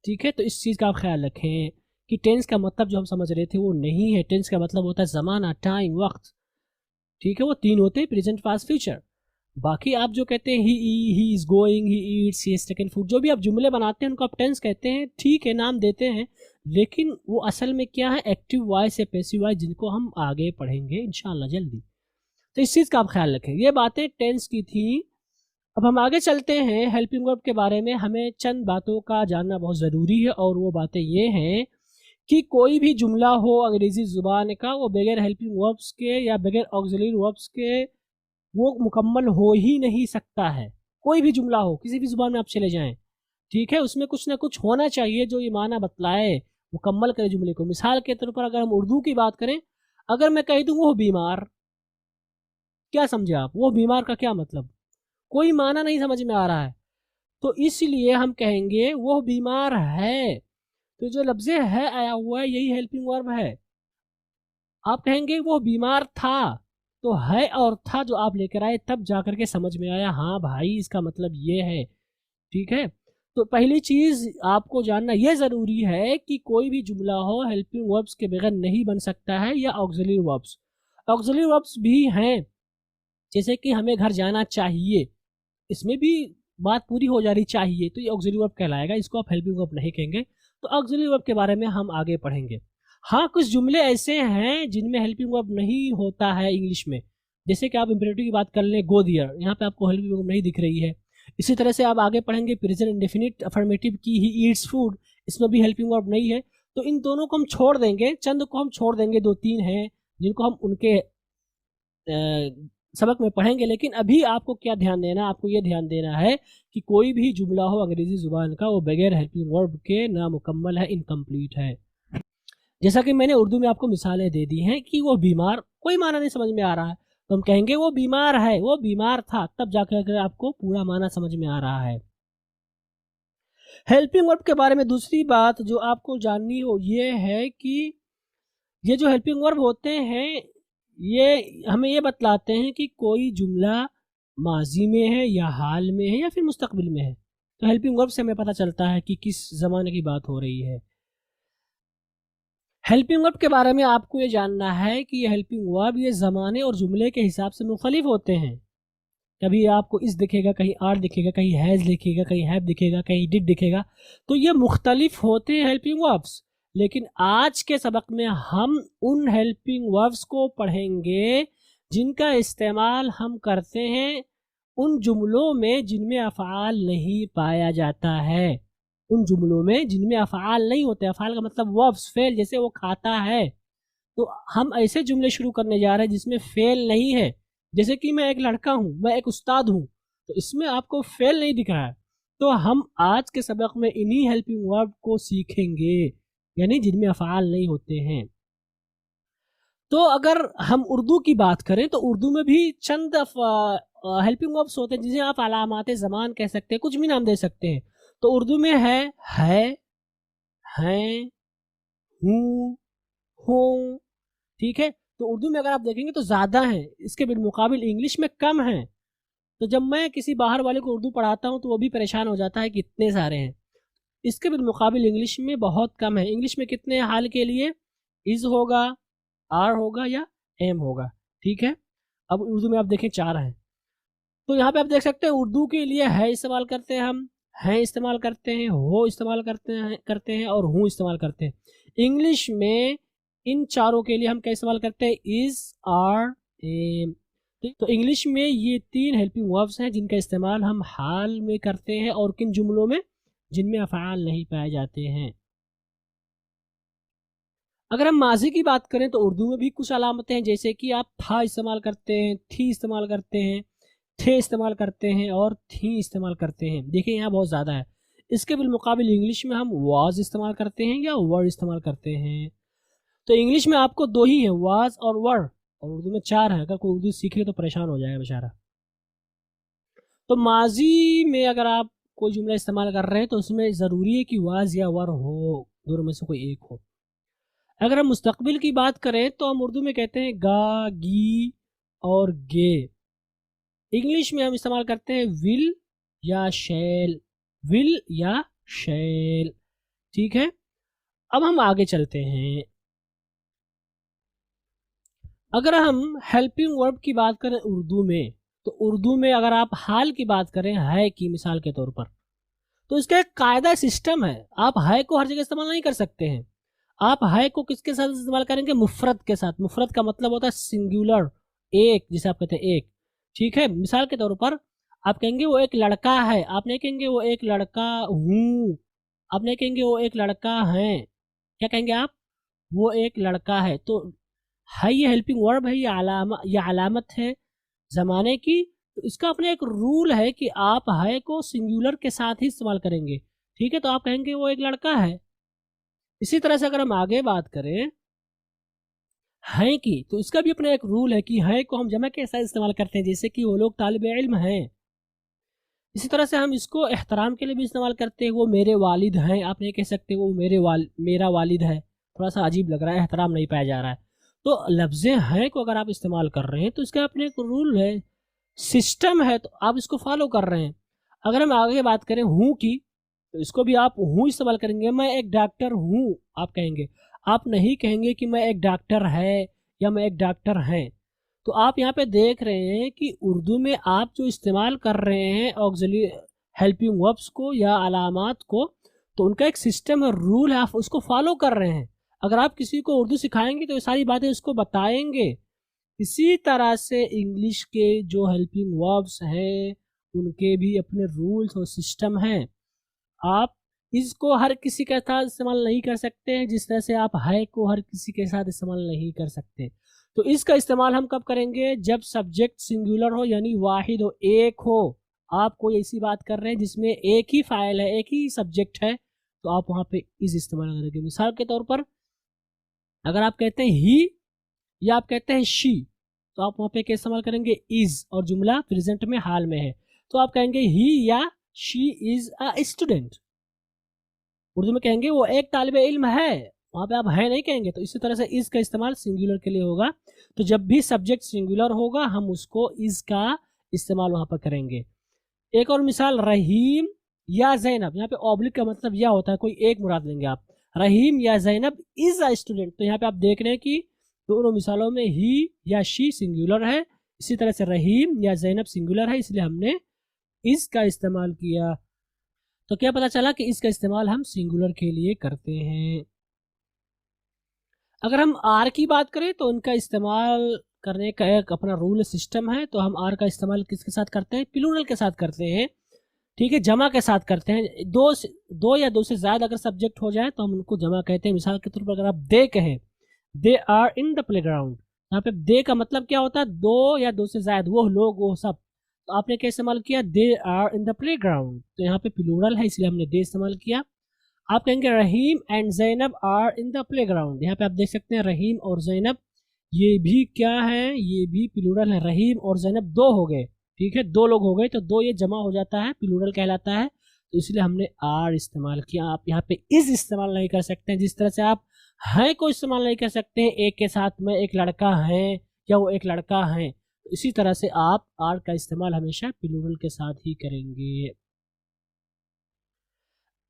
ठीक है। तो इस चीज़ का आप ख्याल रखें कि टेंस का मतलब जो हम समझ रहे थे वो नहीं है। टेंस का मतलब होता है ज़माना, टाइम, वक्त, ठीक है। वो तीन होते हैं, प्रेजेंट, पास्ट, फ्यूचर। बाकी आप जो कहते हैं he is going, he eats, he is taken food, जो भी आप जुमले बनाते हैं उनको आप टेंस कहते हैं, ठीक है, नाम देते हैं, लेकिन वो असल में क्या है, एक्टिव वॉइस या पैसिव वॉइस, जिनको हम आगे पढ़ेंगे इंशाल्लाह जल्दी। तो इस चीज़ का आप ख्याल रखें। ये बातें टेंस की थी। अब हम आगे चलते हैं हेल्पिंग वर्ब के बारे में। हमें चंद बातों का जानना बहुत ज़रूरी है, और वो बातें ये हैं कि कोई भी जुमला हो अंग्रेज़ी ज़ुबान का, वो बगैर हेल्पिंग वर्ब्स के या बगैर ऑक्सिलरी वर्ब्स के वो मुकम्मल हो ही नहीं सकता है। कोई भी जुमला हो, किसी भी ज़ुबान में आप चले जाएं, ठीक है, उसमें कुछ ना कुछ होना चाहिए जो ये माना बतलाए, मुकम्मल करे जुमले को। मिसाल के तौर पर अगर हम उर्दू की बात करें, अगर मैं कह दूँ वो बीमार, क्या समझे आप, वो बीमार का क्या मतलब, कोई माना नहीं समझ में आ रहा है, तो इसलिए हम कहेंगे वो बीमार है। तो जो लफ्ज़ है आया हुआ है यही हेल्पिंग वर्ब है। आप कहेंगे वो बीमार था, तो है और था जो आप लेकर आए तब जाकर के समझ में आया, हाँ भाई इसका मतलब ये है, ठीक है। तो पहली चीज़ आपको जानना यह ज़रूरी है कि कोई भी जुमला हो हेल्पिंग वर्ब्स के बगैर नहीं बन सकता है, या ऑक्सिलरी वर्ब्स। ऑक्सिलरी वर्ब्स भी हैं, जैसे कि हमें घर जाना चाहिए, इसमें भी बात पूरी हो जा रही चाहिए, तो ये ऑक्सिलरी वर्ब कहलाएगा, इसको आप हेल्पिंग वर्ब नहीं कहेंगे। तो ऑक्सिलरी वर्ब के बारे में हम आगे पढ़ेंगे। हाँ, कुछ जुमले ऐसे हैं जिनमें हेल्पिंग वर्ब नहीं होता है इंग्लिश में, जैसे कि आप इम्पेरेटिव की बात कर लें, गो देयर, यहाँ पे आपको हेल्पिंग वर्ब नहीं दिख रही है। इसी तरह से आप आगे पढ़ेंगे प्रेजेंट इंडेफिनिट अफर्मेटिव की, ही ईट्स फूड, इसमें भी हेल्पिंग वर्ब नहीं है। तो इन दोनों को हम छोड़ देंगे, चंद को हम छोड़ देंगे, 2-3 हैं जिनको हम उनके सबक में पढ़ेंगे। लेकिन अभी आपको क्या ध्यान देना, आपको ये ध्यान देना है कि कोई भी जुमला हो अंग्रेजी ज़ुबान का, वो बगैर हेल्पिंग वर्ब के नामुकम्मल है, इनकम्प्लीट है। जैसा कि मैंने उर्दू में आपको मिसालें दे दी हैं कि वो बीमार, कोई माना नहीं समझ में आ रहा है, तो हम कहेंगे वो बीमार है, वो बीमार था, तब जाकर आपको पूरा माना समझ में आ रहा है। हेल्पिंग वर्ब के बारे में दूसरी बात जो आपको जाननी हो ये है कि ये जो हेल्पिंग वर्ब होते हैं ये हमें ये बतलाते हैं कि कोई जुमला माजी में है या हाल में है या फिर मुस्तकबिल में है। तो हेल्पिंग वर्ब से हमें पता चलता है कि किस ज़माने की बात हो रही है। हेल्पिंग वर्ब के बारे में आपको ये जानना है कि ये हेल्पिंग वर्ब ये ज़माने और जुमले के हिसाब से मुख्तलिफ होते हैं। कभी आपको इस दिखेगा, कहीं आर दिखेगा, कहीं हैज़ दिखेगा, कहीं हैव दिखेगा, कहीं डिड दिखेगा, तो ये मुख्तलिफ होते हैं हेल्पिंग वर्ब्स। लेकिन आज के सबक में हम उन हेल्पिंग वर्ब्स को पढ़ेंगे जिनका इस्तेमाल हम करते हैं उन जुमलों में जिनमें अफ़आल नहीं पाया जाता है, उन जुमलों में जिनमें अफ़आल नहीं होते। अफ़आल का मतलब वर्ब्स, फेल, जैसे वो खाता है, तो हम ऐसे जुमले शुरू करने जा रहे हैं जिसमें फेल नहीं है। जैसे कि मैं एक लड़का हूँ, मैं एक उस्ताद हूँ, तो इसमें आपको फेल नहीं दिख रहा है, तो हम आज के सबक में इन्हीं हेल्पिंग वर्ब को सीखेंगे, यानी जिनमें अफ़आल नहीं होते हैं। तो अगर हम उर्दू की बात करें तो उर्दू में भी चंद हेल्पिंग वर्ब्स होते हैं जिसे आप अलामात ज़मान कह सकते हैं, कुछ भी नाम दे सकते हैं। तो उर्दू में है, हैं, हूँ, हों, ठीक है। तो उर्दू में अगर आप देखेंगे तो ज़्यादा हैं, इसके बिलमुकाबिल इंग्लिश में कम हैं। तो जब मैं किसी बाहर वाले को उर्दू पढ़ाता हूँ तो वो भी परेशान हो जाता है कि इतने सारे हैं। इसके बिलमुकाबिल इंग्लिश में बहुत कम है। इंग्लिश में कितने हाल के लिए, इज़ होगा, आर होगा या एम होगा, ठीक है। अब उर्दू में आप देखें 4 हैं। तो यहाँ पे आप देख सकते हैं उर्दू के लिए है इस्तेमाल करते हैं, हम हैं इस्तेमाल करते हैं, हो इस्तेमाल करते हैं और हूँ इस्तेमाल करते हैं। इंग्लिश में इन चारों के लिए हम क्या इस्तेमाल करते हैं, इज़, आर, एम। तो इंग्लिश में ये 3 हेल्पिंग वर्ब्स हैं जिनका इस्तेमाल हम हाल में करते हैं और किन जुमलों में, जिनमें अफ़आल नहीं पाए जाते हैं। अगर हम माजी की बात करें तो उर्दू में भी कुछ अलामतें हैं, जैसे कि आप था इस्तेमाल करते हैं, थी इस्तेमाल करते हैं, थे इस्तेमाल करते हैं और थी इस्तेमाल करते हैं। देखिए यहाँ बहुत ज़्यादा है। इसके बिलमुकाबिल इंग्लिश में हम वाज इस्तेमाल करते हैं या वर इस्तेमाल करते हैं। तो इंग्लिश में आपको 2 ही हैं, वाज और वर। और उर्दू में 4 है, अगर कोई उर्दू सीखे तो परेशान हो जाएगा बेचारा। तो माजी में अगर आप कोई जुमला इस्तेमाल कर रहे हैं तो उसमें ज़रूरी है कि वाज या वर हो, दोनों में से कोई एक हो। अगर हम मुस्तकबिल की बात करें तो हम उर्दू में कहते हैं गा, गी और गे। इंग्लिश में हम इस्तेमाल करते हैं विल या शैल, विल या शैल। ठीक है, अब हम आगे चलते हैं। अगर हम हेल्पिंग वर्ब की बात करें उर्दू में, तो उर्दू में अगर आप हाल की बात करें है की मिसाल के तौर पर, तो इसका एक कायदा सिस्टम है। आप है को हर जगह इस्तेमाल नहीं कर सकते हैं। आप है को किसके साथ इस्तेमाल करेंगे? मुफरत के साथ। मुफरत का मतलब होता है सिंगुलर, एक, जिसे आप कहते हैं एक। ठीक है, मिसाल के तौर पर आप कहेंगे वो एक लड़का है, आप नहीं कहेंगे वो एक लड़का हूँ, आप नहीं कहेंगे वो एक लड़का है। क्या कहेंगे आप? वो एक लड़का है। तो है ये हेल्पिंग वर्ब है, ये अलामत है ज़माने की। तो इसका अपना एक रूल है कि आप है को सिंगुलर के साथ ही इस्तेमाल करेंगे। ठीक है, तो आप कहेंगे वो एक लड़का है। इसी तरह से अगर हम आगे बात करें है की, तो इसका भी अपना एक रूल है कि है को हम जमा के साथ इस्तेमाल करते हैं, जैसे कि वो लोग तालिब इल्म हैं। इसी तरह से हम इसको एहतराम के लिए भी इस्तेमाल करते हैं, वो मेरे वालिद हैं। आप नहीं कह सकते वो मेरा वालिद है, थोड़ा सा अजीब लग रहा है, एहतराम नहीं पाया जा रहा है। तो लफ्ज़ें हैं को अगर आप इस्तेमाल कर रहे हैं तो इसका अपने एक रूल है, सिस्टम है, तो आप इसको फॉलो कर रहे हैं। अगर हम आगे बात करें हूँ की, तो इसको भी आप हूँ इस्तेमाल करेंगे। मैं एक डॉक्टर हूँ आप कहेंगे, आप नहीं कहेंगे कि मैं एक डॉक्टर है या मैं एक डॉक्टर हैं। तो आप यहाँ पे देख रहे हैं कि उर्दू में आप जो इस्तेमाल कर रहे हैं ऑक्सिलरी हेल्पिंग वर्ब्स को या अलामात को, तो उनका एक सिस्टम है, रूल है, आप उसको फॉलो कर रहे हैं। अगर आप किसी को उर्दू सिखाएंगे तो ये सारी बातें उसको बताएंगे। इसी तरह से इंग्लिश के जो हेल्पिंग वर्ब्स हैं उनके भी अपने रूल्स और सिस्टम हैं। आप इसको हर किसी के साथ इस्तेमाल नहीं कर सकते हैं, जिस तरह से आप है को हर किसी के साथ इस्तेमाल नहीं कर सकते। तो इसका इस्तेमाल हम कब करेंगे? जब सब्जेक्ट सिंगुलर हो, यानी वाहिद हो, एक हो। आप कोई ऐसी बात कर रहे हैं जिसमें एक ही फाइल है, एक ही सब्जेक्ट है, तो आप वहाँ पे इज इस्तेमाल करेंगे। मिसाल के तौर पर अगर आप कहते हैं ही या आप कहते हैं शी, तो आप वहाँ पे क्या इस्तेमाल करेंगे? इज, और जुमला प्रेजेंट में हाल में है, तो आप कहेंगे ही या she is a student. Urdu में कहेंगे वो एक तालिब इल्म है, वहाँ पे आप है नहीं कहेंगे। तो इसी तरह से इज का इस्तेमाल सिंगुलर के लिए होगा। तो जब भी सब्जेक्ट सिंगुलर होगा हम उसको इज का इस्तेमाल वहाँ पर करेंगे। एक और मिसाल, रहीम या जैनब, यहाँ पे ऑब्लिक का मतलब यह होता है, कोई एक मुराद लेंगे आप। रहीम या जैनब इज अ स्टूडेंट, तो यहाँ पे आप देख रहे हैं कि दोनों मिसालों में ही या शी सिंगुलर है, इसी तरह से रहीम या जैनब सिंगुलर है, इसलिए हमने इज का इस्तेमाल किया। तो क्या पता चला कि इसका इस्तेमाल हम सिंगुलर के लिए करते हैं। अगर हम आर की बात करें तो उनका इस्तेमाल करने का एक अपना रूल सिस्टम है। तो हम आर का इस्तेमाल किसके साथ करते हैं? प्लूरल के साथ करते हैं। ठीक है, जमा के साथ करते हैं। दो या दो से ज़्यादा अगर सब्जेक्ट हो जाए तो हम उनको जमा कहते हैं। मिसाल के तौर पर अगर आप दे कहें, they are in the playground, यहाँ पे दे का मतलब क्या होता है? दो या दो से ज्यादा, वो लोग, वो सब। तो आपने क्या इस्तेमाल किया? They are in the playground, तो यहाँ पे प्लूरल है इसलिए हमने दे इस्तेमाल किया। आप कहेंगे Rahim and Zainab are in the playground, यहाँ पे आप देख सकते हैं रहीम और जैनब, ये भी क्या है? ये भी प्लूरल है। रहीम और जैनब दो हो गए, ठीक है, दो लोग हो गए, तो दो ये जमा हो जाता है, प्लूरल कहलाता है, तो इसलिए हमने आर इस्तेमाल किया। आप यहाँ पे इज इस्तेमाल नहीं कर सकते हैं, जिस तरह से आप हैं को इस्तेमाल नहीं कर सकते हैं एक के साथ में, एक लड़का है या वो एक लड़का है, तो इसी तरह से आप आर का इस्तेमाल हमेशा प्लूरल के साथ ही करेंगे।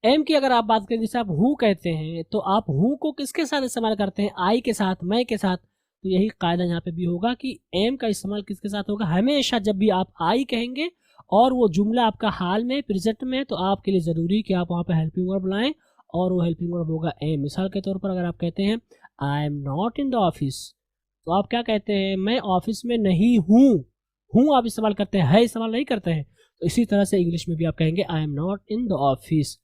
एम की अगर आप बात करें, जैसे आप हूँ कहते हैं, तो आप हूँ को किसके साथ इस्तेमाल करते हैं? आई के साथ, मैं के साथ। तो यही कायदा यहाँ पे भी होगा कि एम का इस्तेमाल किसके साथ होगा? हमेशा जब भी आप आई कहेंगे और वो जुमला आपका हाल में, प्रेजेंट में, तो आपके लिए ज़रूरी कि आप वहाँ पे हेल्पिंग वर्ब लाएं, और वो हेल्पिंग वर्ब होगा एम। मिसाल के तौर पर अगर आप कहते हैं I am not in the office, तो आप क्या कहते हैं? मैं ऑफिस में नहीं हूँ। हूँ आप इस्तेमाल करते हैं, है इस्तेमाल नहीं करते हैं। तो इसी तरह से इंग्लिश में भी आप कहेंगे I am not in the office.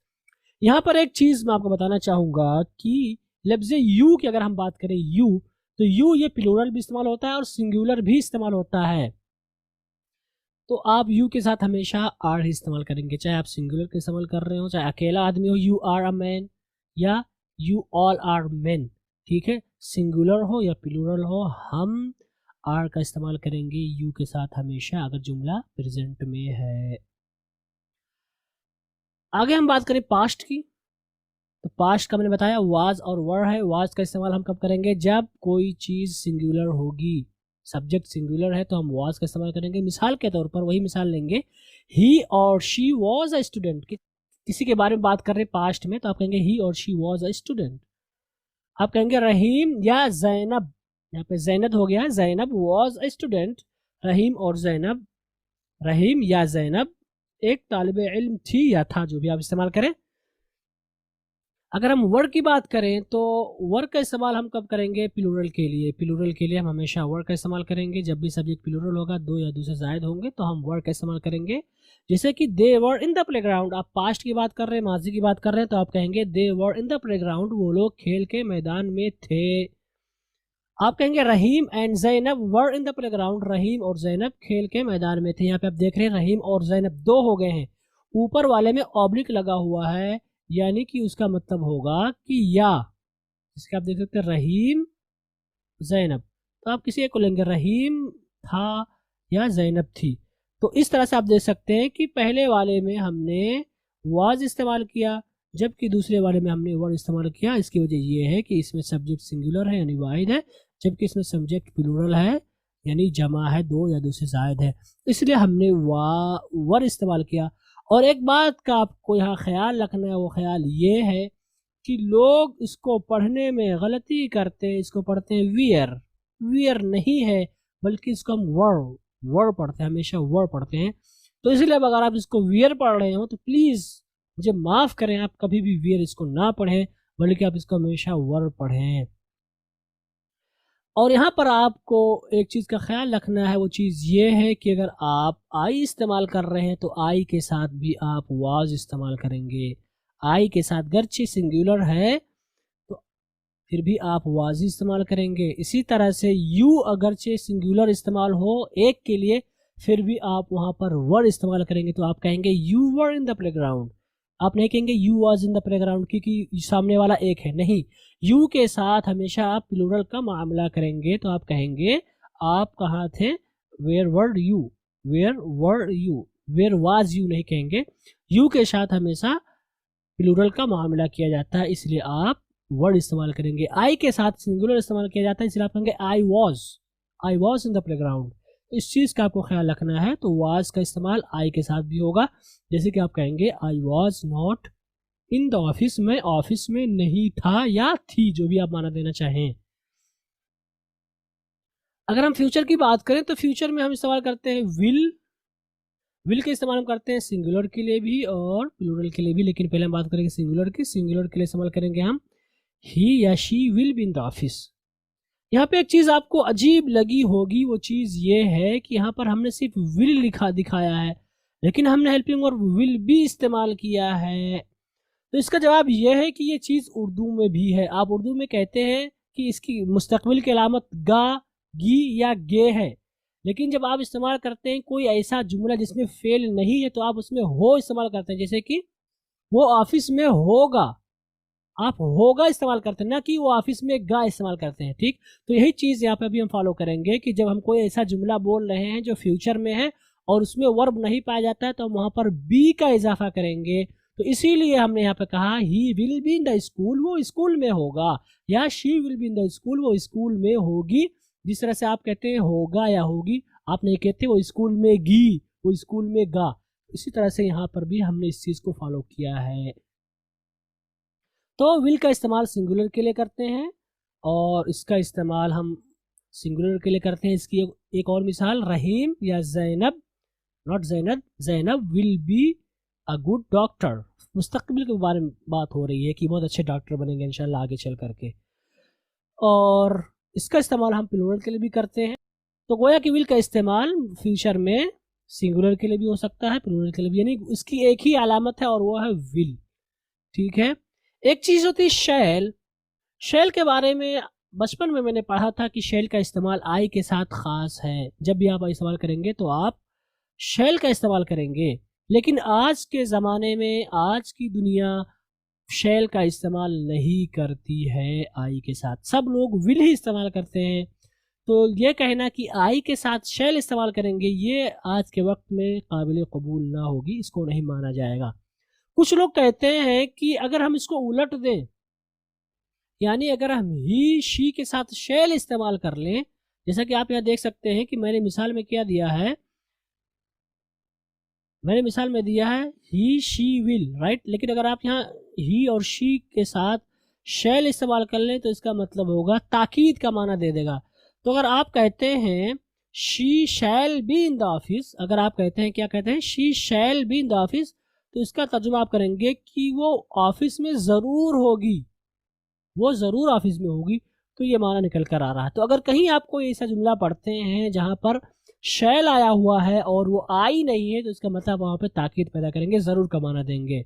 यहाँ पर एक चीज़ मैं आपको बताना चाहूँगा कि लफ्ज़ यू की अगर हम बात करें, यू, तो यू ये प्लूरल भी इस्तेमाल होता है और सिंगुलर भी इस्तेमाल होता है। तो आप यू के साथ हमेशा आर ही इस्तेमाल करेंगे, चाहे आप सिंगुलर का इस्तेमाल कर रहे हो, चाहे अकेला आदमी हो, यू आर अ मैन, या यू ऑल आर मैन, ठीक है, सिंगुलर हो या प्लूरल हो, हम आर का इस्तेमाल करेंगे यू के साथ हमेशा अगर जुमला प्रेजेंट में है। आगे हम बात करें पास्ट की, तो पास्ट का मैंने बताया वाज और वर है। वाज का इस्तेमाल हम कब करेंगे? जब कोई चीज़ सिंगुलर होगी, सब्जेक्ट सिंगुलर है तो हम वाज का इस्तेमाल करेंगे। मिसाल के तौर पर वही मिसाल लेंगे, ही और शी वॉज अ स्टूडेंट। किसी के बारे में बात कर रहे हैं पास्ट में तो आप कहेंगे ही और शी वॉज अ स्टूडेंट। आप कहेंगे रहीम या जैनब, यहाँ पे जैनब हो गया, जैनब वॉज अ स्टूडेंट। रहीम और जैनब, रहीम या जैनब एक तालिब इल्म थी या था, जो भी आप इस्तेमाल करें। अगर हम वर्ड की बात करें तो वर्ड का इस्तेमाल हम कब करेंगे? प्लूरल के लिए। प्लूरल के लिए हम हमेशा वर्ड का इस्तेमाल करेंगे। जब भी सब्जेक्ट प्लूरल होगा, दो या दो से ज़ायद होंगे, तो हम वर्ड का इस्तेमाल करेंगे। जैसे कि दे वर इन द प्लेग्राउंड, आप पास्ट की बात कर रहे हैं, माजी की बात कर रहे हैं, तो आप कहेंगे दे वर इन द प्लेग्राउंड, वो लोग खेल के मैदान में थे। आप कहेंगे Rahim and Zainab were in the playground, Rahim और जैनब खेल के मैदान में थे। यहाँ पे आप देख रहे हैं रहीम और जैनब दो हो गए हैं, ऊपर वाले में ऑब्लिक लगा हुआ है, यानी कि उसका मतलब होगा कि या, इसके आप देख सकते हैं रहीम जैनब, तो आप किसी एक को लेंगे रहीम था या जैनब थी। तो इस तरह से आप देख सकते हैं कि पहले वाले में हमने वाज इस्तेमाल किया, जबकि दूसरे वाले में हमने वर इस्तेमाल किया। इसकी वजह यह है कि इसमें सब्जेक्ट सिंगुलर है यानी वाहिद है, जबकि इसमें सब्जेक्ट प्लूरल है यानी जमा है, दो या दो से ज़ायद है, इसलिए हमने वर इस्तेमाल किया। और एक बात का आपको यहाँ ख्याल रखना है, वो ख्याल ये है कि लोग इसको पढ़ने में गलती करते हैं, इसको पढ़ते हैं वियर, वियर नहीं है बल्कि इसको हम वर पढ़ते हैं, हमेशा वर पढ़ते हैं। तो इसलिए अब अगर आप इसको वियर पढ़ रहे हो तो प्लीज़ मुझे माफ़ करें, आप कभी भी वियर इसको ना पढ़ें, बल्कि आप इसको हमेशा वर पढ़ें। और यहाँ पर आपको एक चीज़ का ख्याल रखना है, वो चीज़ ये है कि अगर आप आई इस्तेमाल कर रहे हैं तो आई के साथ भी आप वाज इस्तेमाल करेंगे। आई के साथ गर्चे सिंगुलर है तो फिर भी आप वाज इस्तेमाल करेंगे। इसी तरह से यू अगरचे सिंगुलर इस्तेमाल हो एक के लिए, फिर भी आप वहाँ पर वर इस्तेमाल करेंगे, तो आप कहेंगे you were in the playground. आप नहीं कहेंगे you was in the playground क्योंकि सामने वाला एक है, नहीं, यू के साथ हमेशा आप प्लूरल का मामला करेंगे। तो आप कहेंगे आप कहाँ थे, where were you, where were you, where was you नहीं कहेंगे, यू के साथ हमेशा प्लूरल का मामला किया जाता है, इसलिए आप वर्ड इस्तेमाल करेंगे। आई के साथ सिंगुलर इस्तेमाल किया जाता है, इसलिए आप कहेंगे I was in the playground. इस चीज़ का आपको ख्याल रखना है। तो वाज का इस्तेमाल आई के साथ भी होगा, जैसे कि आप कहेंगे I was not in the office, मैं ऑफिस में नहीं था या थी, जो भी आप माना देना चाहें। अगर हम फ्यूचर की बात करें तो फ्यूचर में हम इस्तेमाल करते हैं विल का इस्तेमाल हम करते हैं सिंगुलर के लिए भी और प्लूरल के लिए भी, लेकिन पहले हम बात करेंगे सिंगुलर की। सिंगुलर के लिए इस्तेमाल करेंगे हम ही या she will be in the office. यहाँ पे एक चीज़ आपको अजीब लगी होगी, वो चीज़ ये है कि यहाँ पर हमने सिर्फ विल दिखाया है, लेकिन हमने हेल्पिंग और विल भी इस्तेमाल किया है। तो इसका जवाब यह है कि ये चीज़ उर्दू में भी है। आप उर्दू में कहते हैं कि इसकी मुस्तकबिल की अलामत गा, गी या गे है, लेकिन जब आप इस्तेमाल करते हैं कोई ऐसा जुमला जिसमें फेल नहीं है तो आप उसमें हो इस्तेमाल करते हैं, जैसे कि वो ऑफिस में होगा, आप होगा इस्तेमाल करते हैं, ना कि वो ऑफिस में गा इस्तेमाल करते हैं। ठीक, तो यही चीज़ यहाँ पे भी हम फॉलो करेंगे कि जब हम कोई ऐसा जुमला बोल रहे हैं जो फ्यूचर में है और उसमें वर्ब नहीं पाया जाता है तो हम वहाँ पर बी का इजाफा करेंगे। तो इसीलिए हमने यहाँ पे कहा he will be in the school, वो स्कूल में होगा, या she will be in the school, वो स्कूल में होगी। जिस तरह से आप कहते हैं होगा या होगी, आप नहीं कहते वो स्कूल में गी, वो स्कूल में गा। इसी तरह से यहाँ पर भी हमने इस चीज़ को फॉलो किया है। तो विल का इस्तेमाल सिंगुलर के लिए करते हैं और इसका इस्तेमाल हम सिंगुलर के लिए करते हैं। इसकी एक और मिसाल, रहीम या Zainab, not Zainab, Zainab will be a good doctor. मुस्तकबिल के बारे में बात हो रही है कि बहुत अच्छे डॉक्टर बनेंगे इंशाल्लाह आगे चल करके। और इसका इस्तेमाल हम प्लूरल के लिए भी करते हैं। तो गोया कि विल का इस्तेमाल फ्यूचर में सिंगुलर के लिए भी हो सकता है, प्लूरल के लिए भी, यानी इसकी एक ही अलामत है और वो है विल। ठीक है, एक चीज़ होती है शैल। शैल के बारे में बचपन में मैंने पढ़ा था कि शैल का इस्तेमाल आई के साथ ख़ास है। जब भी आप इस्तेमाल करेंगे तो आप शैल का इस्तेमाल करेंगे, लेकिन आज के ज़माने में आज की दुनिया शैल का इस्तेमाल नहीं करती है आई के साथ, सब लोग विल ही इस्तेमाल करते हैं। तो ये कहना कि आई के साथ शैल इस्तेमाल करेंगे, ये आज के वक्त में काबिल कबूल ना होगी, इसको नहीं माना जाएगा। कुछ लोग कहते हैं कि अगर हम इसको उलट दें, यानी अगर हम ही शी के साथ शैल इस्तेमाल कर लें, जैसा कि आप यहाँ देख सकते हैं कि मैंने मिसाल में क्या दिया है, मैंने मिसाल में दिया है ही शी विल, राइट। लेकिन अगर आप यहाँ ही और शी के साथ शैल इस्तेमाल कर लें तो इसका मतलब होगा ताकीद का माना दे देगा। तो अगर आप कहते हैं she shall be in the office, अगर आप कहते हैं, क्या कहते हैं, she shall be in the office, तो इसका तर्जुमा आप करेंगे कि वो ऑफिस में ज़रूर होगी, वो ज़रूर ऑफिस में होगी। तो ये माना निकल कर आ रहा है। तो अगर कहीं आप कोई ऐसा जुमला पढ़ते हैं जहाँ पर शैल आया हुआ है और वो आई नहीं है, तो इसका मतलब वहाँ पे ताकीद पैदा करेंगे, ज़रूर का माना देंगे,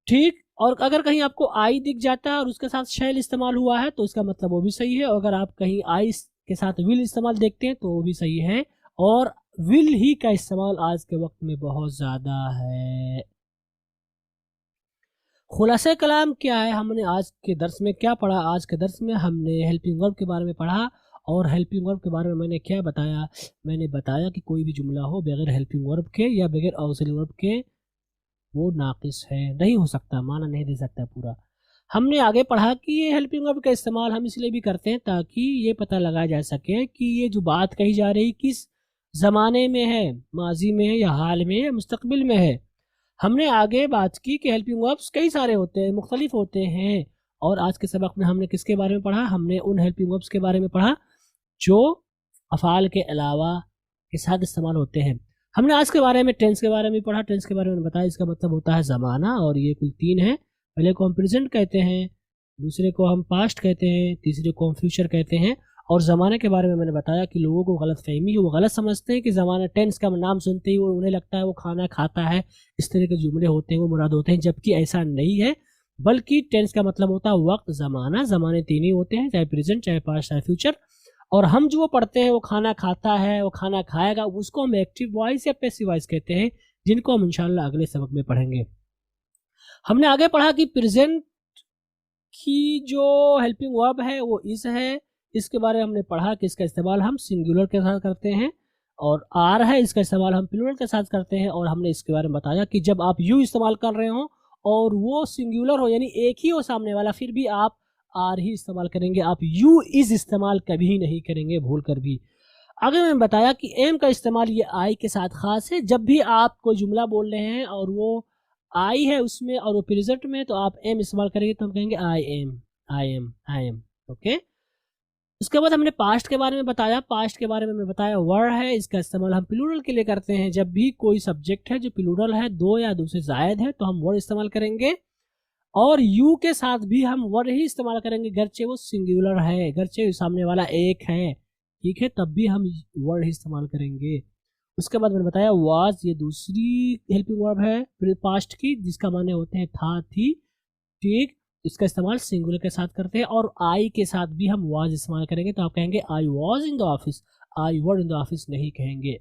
ठीक। और अगर कहीं आपको आई दिख जाता है और उसके साथ शैल इस्तेमाल हुआ है तो इसका मतलब वो भी सही है। और अगर आप कहीं आई के साथ विल इस्तेमाल देखते हैं तो वो भी सही है। और विल ही का इस्तेमाल आज के वक्त में बहुत ज़्यादा है। खुलासा कलाम क्या है, हमने आज के दर्स में क्या पढ़ा? आज के दर्स में हमने हेल्पिंग वर्ब के बारे में पढ़ा। और हेल्पिंग वर्ब के बारे में मैंने क्या बताया? मैंने बताया कि कोई भी जुमला हो बगैर हेल्पिंग वर्ब के या बगैर ऑक्सिलरी वर्ब के, वो नाकिस है, नहीं हो सकता, माना नहीं दे सकता पूरा। हमने आगे पढ़ा कि ये हेल्पिंग वर्ब का इस्तेमाल हम इसलिए भी करते हैं ताकि ये पता लगाया जा सके कि ये जो बात कही जा रही किस ज़माने में है, माजी में है या हाल में या मुस्तकबिल में है। हमने आगे बात की कि हेल्पिंग वर्ब्स कई सारे होते हैं, मुख्तलिफ होते हैं। और आज के सबक में हमने किसके बारे में पढ़ा? हमने उन हेल्पिंग वर्ब्स के बारे में पढ़ा जो अफ़ाल के अलावा के साथ इस्तेमाल होते हैं। हमने आज के बारे में टेंस के बारे में पढ़ा। टेंस के बारे में बताया, इसका मतलब होता है ज़माना, और ये कुल 3 है। पहले को हम प्रेजेंट कहते हैं, दूसरे को हम पास्ट कहते हैं, तीसरे को हम फ्यूचर कहते हैं। और ज़माने के बारे में मैंने बताया कि लोगों को गलत फहमी है, वो गलत समझते हैं कि ज़माना, टेंस का नाम सुनते ही वो उन्हें लगता है वो खाना खाता है, इस तरह के जुमले होते हैं, वो मुराद होते हैं, जबकि ऐसा नहीं है। बल्कि टेंस का मतलब होता है वक्त, ज़माना। ज़माने 3 ही होते हैं, चाहे प्रेजेंट, चाहे पास्ट, चाहे फ्यूचर। और हम जो पढ़ते हैं वो खाना खाता है, वो खाना खाएगा, उसको हम एक्टिव वॉइस या पैसिव वॉइस कहते हैं, जिनको हम इंशाल्लाह अगले सबक में पढ़ेंगे। हमने आगे पढ़ा कि प्रेजेंट की जो हेल्पिंग वर्ब है वो इज है। इसके बारे में हमने पढ़ा कि इसका इस्तेमाल हम सिंगुलर के साथ करते हैं, और आर है, इसका इस्तेमाल हम प्लूरल के साथ करते हैं। और हमने इसके बारे में बताया कि जब आप यू इस्तेमाल कर रहे हो और वो सिंगुलर हो, यानी एक ही हो सामने वाला, फिर भी आप आर ही इस्तेमाल करेंगे, आप यू इज इस्तेमाल कभी नहीं करेंगे भूल कर भी। आगे मैंने बताया कि एम का इस्तेमाल ये आई के साथ ख़ास है। जब भी आप कोई जुमला बोल रहे हैं और वो आई है उसमें और वो प्रेजेंट में, तो आप एम इस्तेमाल करेंगे, तो हम कहेंगे I am, I am, I am, okay. उसके बाद हमने पास्ट के बारे में बताया। पास्ट के बारे में मैंने बताया वर है, इसका इस्तेमाल हम प्लूरल के लिए करते हैं। जब भी कोई सब्जेक्ट है जो प्लूरल है, 2 या 2 से ज़ायद है, तो हम वर इस्तेमाल करेंगे। और यू के साथ भी हम वर ही इस्तेमाल करेंगे, गरचे वो सिंगुलर है, गरचे सामने वाला एक है, ठीक है, तब भी हम वर्ड ही इस्तेमाल करेंगे। उसके बाद मैंने बताया वाज, ये दूसरी हेल्पिंग वर्ब है पास्ट की, जिसका माने होते हैं था, थी, ठीक। इसका इस्तेमाल सिंगुलर के साथ करते हैं। और आई के साथ भी हम वाज इस्तेमाल करेंगे, तो आप कहेंगे I was in the office, I were in the office नहीं कहेंगे।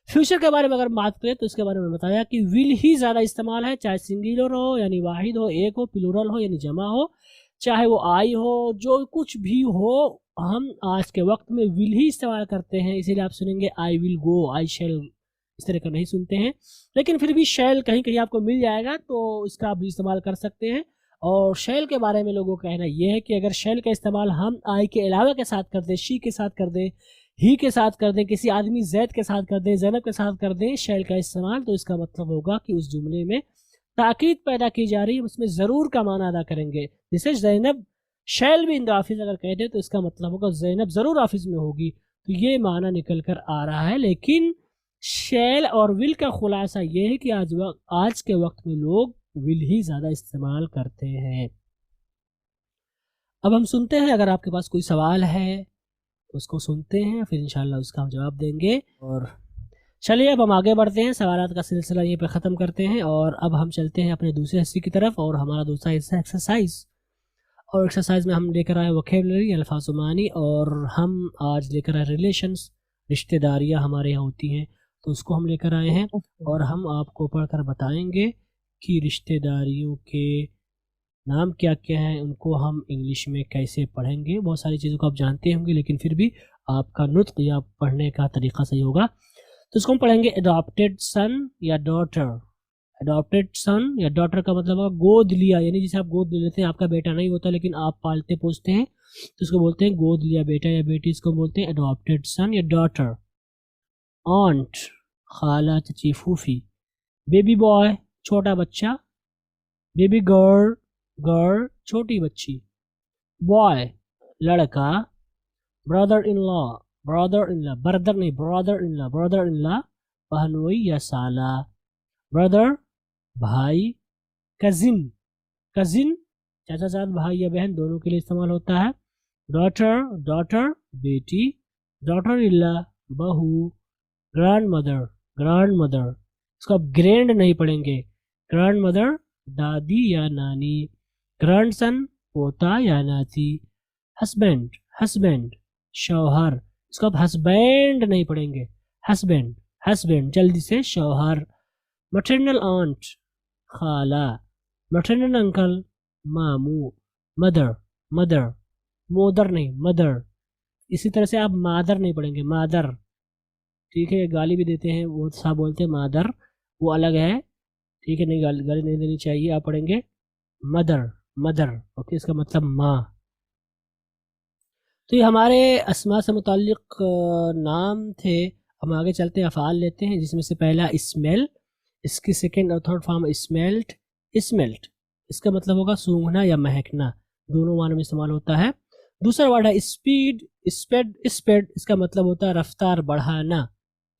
फ्यूचर के बारे में अगर बात करें तो इसके बारे में बताया कि विल ही ज़्यादा इस्तेमाल है, चाहे सिंगुलर हो यानी वाहिद हो, एक हो, प्लूरल हो यानी जमा हो, चाहे वो आई हो, जो कुछ भी हो, हम आज के वक्त में विल ही इस्तेमाल करते हैं। इसीलिए आप सुनेंगे आई विल गो, आई शैल, इस तरह का नहीं सुनते हैं। लेकिन फिर भी शैल कहीं कहीं आपको मिल जाएगा, तो इसका आप भी इस्तेमाल कर सकते हैं। और शैल के बारे में लोगों का कहना यह है कि अगर शैल का इस्तेमाल हम आई के अलावा के साथ कर दें, शी के साथ कर दें, ही के साथ कर दें, किसी आदमी जैद के साथ कर दें, ज़ैनब के साथ कर दें शैल का इस्तेमाल, तो इसका मतलब होगा कि उस जुमले में ताकीद पैदा की जा रही है, उसमें ज़रूर का माना अदा करेंगे। जैसे ज़ैनब शैल भी इन द ऑफिस अगर कह दे तो इसका मतलब होगा ज़ैनब ज़रूर ऑफिस में होगी, तो ये माना निकल कर आ रहा है। लेकिन शैल और विल का खुलासा ये है कि आज के वक्त में लोग विल ही ज़्यादा इस्तेमाल करते हैं। अब हम सुनते हैं, अगर आपके पास कोई सवाल है तो उसको सुनते हैं, फिर इंशाल्लाह उसका हम जवाब देंगे। और चलिए अब हम आगे बढ़ते हैं, सवालात का सिलसिला ये पे ख़त्म करते हैं। और अब हम चलते हैं अपने दूसरे हिस्से की तरफ, और हमारा दूसरा हिस्सा एक्सरसाइज। और एक्सरसाइज में हम लेकर आए वोकैबुलरी, अल्फाज़ मानी, और हम आज लेकर आए रिलेशंस, रिश्तेदारियाँ हमारे यहाँ होती हैं, तो उसको हम लेकर आए हैं। और हम आपको पढ़कर बताएंगे कि रिश्तेदारियों के नाम क्या क्या हैं, उनको हम इंग्लिश में कैसे पढ़ेंगे। बहुत सारी चीज़ों को आप जानते होंगे, लेकिन फिर भी आपका नुत्क या पढ़ने का तरीका सही होगा। तो इसको हम पढ़ेंगे एडॉप्टेड सन या डॉटर। एडॉप्टेड सन या डॉटर का मतलब होगा गोद लिया, यानी जैसे आप गोद ले लेते हैं, आपका बेटा नहीं होता लेकिन आप पालते पोसते हैं, तो इसको बोलते हैं गोद लिया बेटा या बेटी, इसको बोलते हैं एडॉप्टेड सन या डॉटर। ऑन्ट खाला चची फूफी। बेबी बॉय छोटा बच्चा, बेबी गर्ल गर्ल छोटी बच्ची, बॉय लड़का, ब्रदर इन लॉ ब्रदर नहीं ब्रदर इन लॉ बहनोई या साला, ब्रदर भाई, कजिन चाचा चाचा भाई या बहन दोनों के लिए इस्तेमाल होता है। डॉटर बेटी, डॉटर इन लॉ बहू, ग्रैंड मदर, इसको आप ग्रैंड नहीं पढ़ेंगे, ग्रैंड मदर दादी या नानी, ग्रैंडसन पोता या नाती, हस्बैंड शौहर, इसको आप हस्बैंड नहीं पढ़ेंगे, हस्बैंड जल्दी से शौहर। मैटरनल आंट खाला, मैटरनल अंकल मामू, मदर नहीं मदर। इसी तरह से आप मादर नहीं पढ़ेंगे, मादर, ठीक है, गाली भी देते हैं वो साहब बोलते हैं मादर, वो अलग है, ठीक है, नहीं गाली नहीं देनी चाहिए, आप पढ़ेंगे मदर, ओके, इसका मतलब माँ। तो ये हमारे अस्मा से मुताल्लिक नाम थे। हम आगे चलते हैं, अफ़ाल लेते हैं, जिसमें से पहला स्मेल, इसकी सेकेंड और थर्ड फॉर्म स्मेल्ट, इसका मतलब होगा सूंघना या महकना, दोनों मानों में इस्तेमाल होता है। दूसरा वर्ड है स्पेड, इसका मतलब होता है रफ्तार बढ़ाना,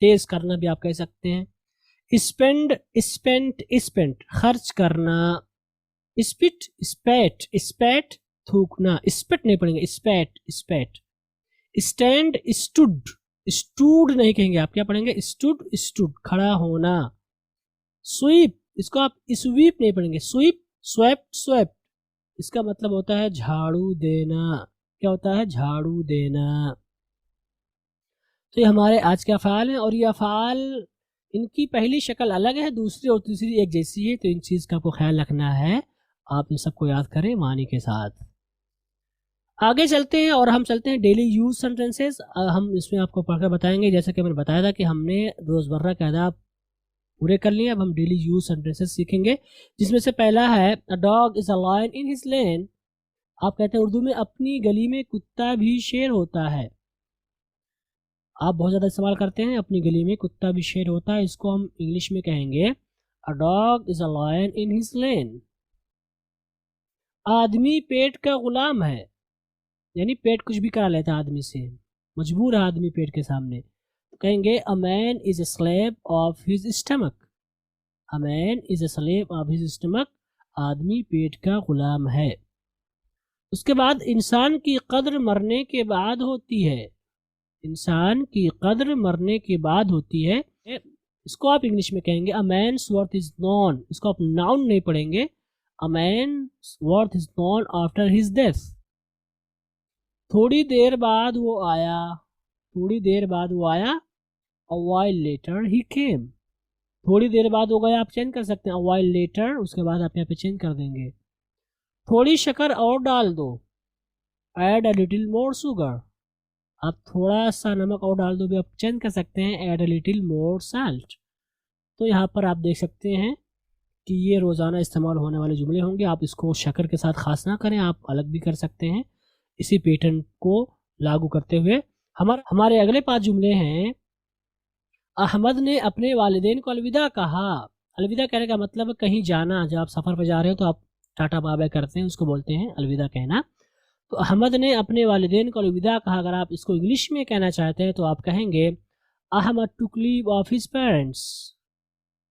तेज करना भी आप कह सकते हैं। स्पेंट खर्च करना। स्पैट थूकना, स्पेट नहीं पढ़ेंगे, स्पैट। स्टैंड स्टूड नहीं कहेंगे, आप क्या पढ़ेंगे, स्टूड खड़ा होना। स्वीप, इसको आप स्वीप नहीं पढ़ेंगे, स्वैप्ट, इसका मतलब होता है झाड़ू देना। क्या होता है, झाड़ू देना। तो ये हमारे आज के अफ़ाल हैं, और ये अफ़ाल इनकी पहली शक्ल अलग है, दूसरी और तीसरी एक जैसी है, तो इन चीज़ का आपको ख्याल रखना है, आप इन सबको याद करें मानी के साथ। आगे चलते हैं और हम चलते हैं डेली यूज सेंटेंसेस। हम इसमें आपको पढ़कर बताएंगे, जैसे कि मैंने बताया था कि हमने रोज़मर्रा के आदाब पूरे कर लिए, अब हम डेली यूज सेंटेंसेस सीखेंगे, जिसमें से पहला है a dog is a lion in his lane. आप कहते हैं उर्दू में अपनी गली में कुत्ता भी शेर होता है। आप बहुत ज़्यादा इस्तेमाल करते हैं, अपनी गली में कुत्ता भी शेर होता है, इसको हम इंग्लिश में कहेंगे a dog is a lion in his lane. आदमी पेट का गुलाम है, यानी पेट कुछ भी करा लेता है आदमी से, मजबूर है आदमी पेट के सामने, तो कहेंगे a man is a slave of his stomach. A man is a slave of his stomach, आदमी पेट का गुलाम है। उसके बाद इंसान की कद्र मरने के बाद होती है, इंसान की कद्र मरने के बाद होती है, इसको आप इंग्लिश में कहेंगे a man's worth is known. इसको आप नाउन नहीं पढ़ेंगे, a man's worth is known after his death. थोड़ी देर बाद वो आया, अ व्हाइल लेटर ही केम। थोड़ी देर बाद हो गया, आप चेंज कर सकते हैं, अ व्हाइल लेटर, उसके बाद आप यहाँ पे चेंज कर देंगे। थोड़ी शक्कर और डाल दो, add a little more sugar. आप थोड़ा सा नमक और डाल दो भी आप चेंज कर सकते हैं, add a little more salt. तो यहाँ पर आप देख सकते हैं कि ये रोज़ाना इस्तेमाल होने वाले जुमले होंगे। आप इसको शक्कर के साथ खास ना करें, आप अलग भी कर सकते हैं इसी पैटर्न को लागू करते हुए। हमारे अगले 5 जुमले हैं। अहमद ने अपने वालिदैन को अलविदा कहा। अलविदा कहने का मतलब कहीं जाना, जब आप सफ़र पर जा रहे हो तो आप टाटा बाय करते हैं, उसको बोलते हैं अलविदा कहना। तो अहमद ने अपने वालिदैन को अलविदा कहा। अगर आप इसको इंग्लिश में कहना चाहते हैं तो आप कहेंगे Ahmad took leave of his parents.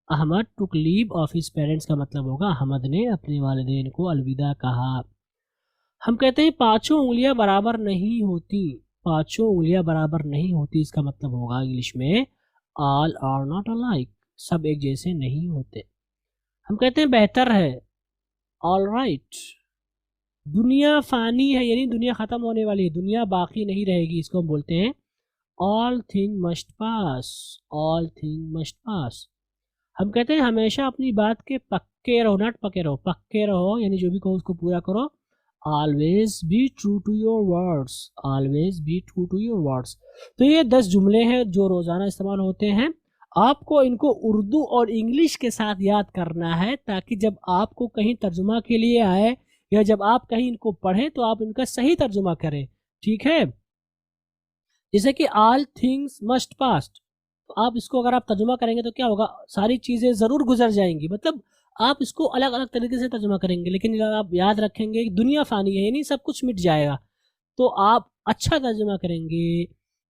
Ahmad took leave of his parents का मतलब होगा अहमद ने अपने वालिदैन को अलविदा कहा। हम कहते हैं 5 उंगलियां बराबर नहीं होती। 5 उंगलियां बराबर नहीं होती, इसका मतलब होगा इंग्लिश में ऑल आर नॉट अलाइक, सब एक जैसे नहीं होते। हम कहते हैं बेहतर है, ऑल राइट। दुनिया फानी है, यानी दुनिया ख़त्म होने वाली है, दुनिया बाकी नहीं रहेगी, इसको हम बोलते हैं all thing must pass, all thing must pass. हम कहते हैं हमेशा अपनी बात के पक्के रहो, नॉट पक्के रहो, पक्के रहो, यानी जो भी कहो उसको पूरा करो, always be true to your words, always be true to your words. तो ये 10 जुमले हैं जो रोज़ाना इस्तेमाल होते हैं। आपको इनको उर्दू और इंग्लिश के साथ याद करना है, ताकि जब आपको कहीं तर्जुमा के लिए आए या जब आप कहीं इनको पढ़ें तो आप इनका सही तर्जुमा करें, ठीक है। जैसे कि ऑल थिंग्स मस्ट पास्ट, तो आप इसको अगर आप तर्जुमा करेंगे तो क्या होगा, सारी चीज़ें ज़रूर गुजर जाएंगी, मतलब आप इसको अलग अलग तरीके से तर्जुमा करेंगे, लेकिन अगर आप याद रखेंगे कि दुनिया फ़ानी है, यानी सब कुछ मिट जाएगा, तो आप अच्छा तर्जुमा करेंगे।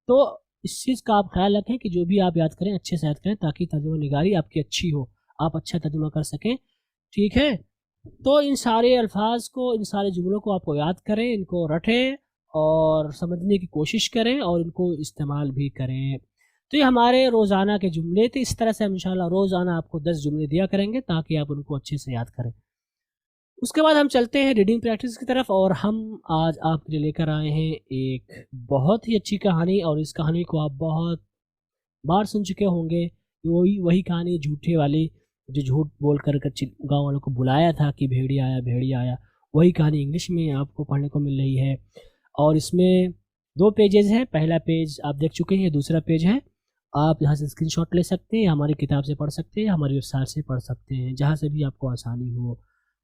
तो इस चीज़ का आप ख्याल रखें कि जो भी आप याद करें अच्छे से याद करें, ताकि तर्जुमा निगारी आपकी अच्छी हो, आप अच्छा तर्जुमा कर सकें, ठीक है। तो इन सारे अल्फाज को, इन सारे जुमलों को आपको याद करें, इनको रटें और समझने की कोशिश करें और इनको इस्तेमाल भी करें। तो ये हमारे रोज़ाना के जुमले थे। इस तरह से हम इंशाल्लाह रोज़ाना आपको 10 जुमले दिया करेंगे ताकि आप उनको अच्छे से याद करें। उसके बाद हम चलते हैं रीडिंग प्रैक्टिस की तरफ, और हम आज आपके लिए लेकर आए हैं एक बहुत ही अच्छी कहानी, और इस कहानी को आप बहुत बार सुन चुके होंगे। वही कहानी झूठे वाली, जो झूठ बोल कर गाँव वालों को बुलाया था कि भेड़िया आया भेड़िया आया, वही कहानी इंग्लिश में आपको पढ़ने को मिल रही है। और इसमें 2 पेजेस हैं, पहला पेज आप देख चुके हैं, दूसरा पेज है। आप यहाँ से स्क्रीनशॉट ले सकते हैं, हमारी किताब से पढ़ सकते हैं, हमारी वेबसाइट से पढ़ सकते हैं, जहाँ से भी आपको आसानी हो।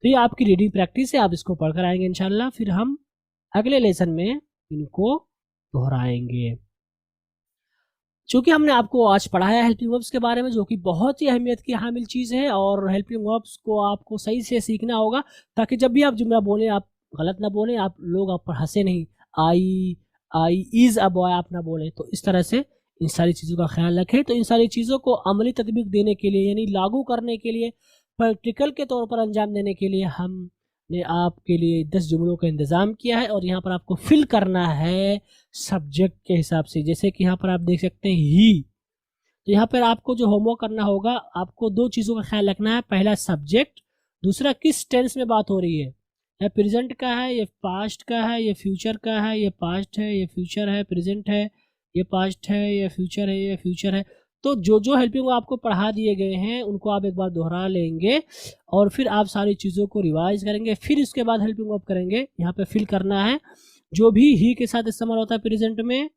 तो ये आपकी रीडिंग प्रैक्टिस है, आप इसको पढ़ कर आएंगे इंशाल्लाह, फिर हम अगले लेसन में इनको दोहराएंगे। चूँकि हमने आपको आज पढ़ाया हेल्पिंग वर्ब्स के बारे में, जो कि बहुत ही अहमियत की हामिल चीज़ है, और हेल्पिंग वर्ब्स को आपको सही से सीखना होगा, ताकि जब भी आप जुमला बोलें आप गलत ना बोलें, आप लोग आप पर हंसे नहीं। आई इज़ अ बॉय आप ना बोलें। तो इस तरह से इन सारी चीज़ों का ख्याल रखें। तो इन सारी चीज़ों को अमली तत्बीक देने के लिए, यानी लागू करने के लिए, प्रैक्टिकल के तौर पर अंजाम देने के लिए हमने आपके लिए 10 जुमलों का इंतज़ाम किया है, और यहाँ पर आपको फिल करना है सब्जेक्ट के हिसाब से। जैसे कि यहाँ पर आप देख सकते हैं ही, तो यहाँ पर आपको जो होमवर्क करना होगा, आपको 2 चीज़ों का ख्याल रखना है। पहला सब्जेक्ट, दूसरा किस टेंस में बात हो रही है, ये प्रेजेंट का है, ये पास्ट का है, ये फ्यूचर का है, ये पास्ट है, ये फ्यूचर है, प्रेजेंट है, ये पास्ट है, ये फ्यूचर है, ये फ्यूचर है। तो जो जो हेल्पिंग आपको पढ़ा दिए गए हैं उनको आप एक बार दोहरा लेंगे, और फिर आप सारी चीज़ों को रिवाइज करेंगे, फिर इसके बाद हेल्पिंग आप करेंगे। यहाँ पे फिल करना है, जो भी ही के साथ इस्तेमाल होता है प्रेजेंट में,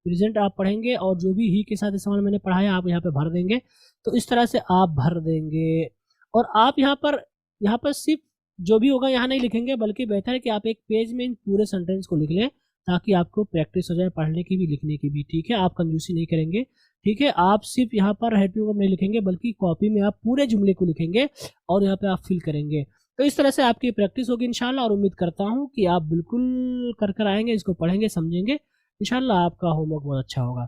प्रेजेंट आप पढ़ेंगे, और जो भी ही के साथ इस्तेमाल मैंने पढ़ाया आप यहाँ पे भर देंगे। तो इस तरह से आप भर देंगे, और आप यहाँ पर सिर्फ जो भी होगा यहाँ नहीं लिखेंगे, बल्कि बेहतर है कि आप एक पेज में इन पूरे सेंटेंस को लिख लें, ताकि आपको प्रैक्टिस हो जाए पढ़ने की भी लिखने की भी, ठीक है। आप कंजूसी नहीं करेंगे, ठीक है। आप सिर्फ यहाँ पर हेल्पिंग वर्ब नहीं लिखेंगे, बल्कि कॉपी में आप पूरे जुमले को लिखेंगे और यहाँ पे आप फिल करेंगे। तो इस तरह से आपकी प्रैक्टिस होगी इंशाल्लाह, और उम्मीद करता हूँ कि आप बिल्कुल कर आएंगे, इसको पढ़ेंगे, समझेंगे, इंशाल्लाह आपका होमवर्क बहुत अच्छा होगा।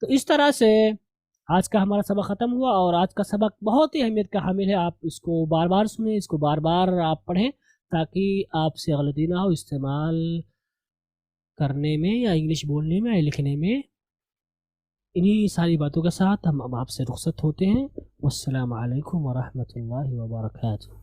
तो इस तरह से आज का हमारा सबक ख़त्म हुआ, और आज का सबक बहुत ही अहमियत का हामिल है। आप इसको बार बार सुने, इसको बार बार आप पढ़ें, ताकि आपसे गलती ना हो इस्तेमाल करने में, या इंग्लिश बोलने में, या लिखने में। इन्हीं सारी बातों के साथ हम आपसे रुखसत होते हैं। वस्सलामु अलैकुम वरहमतुल्लाहि वबरकातुहू।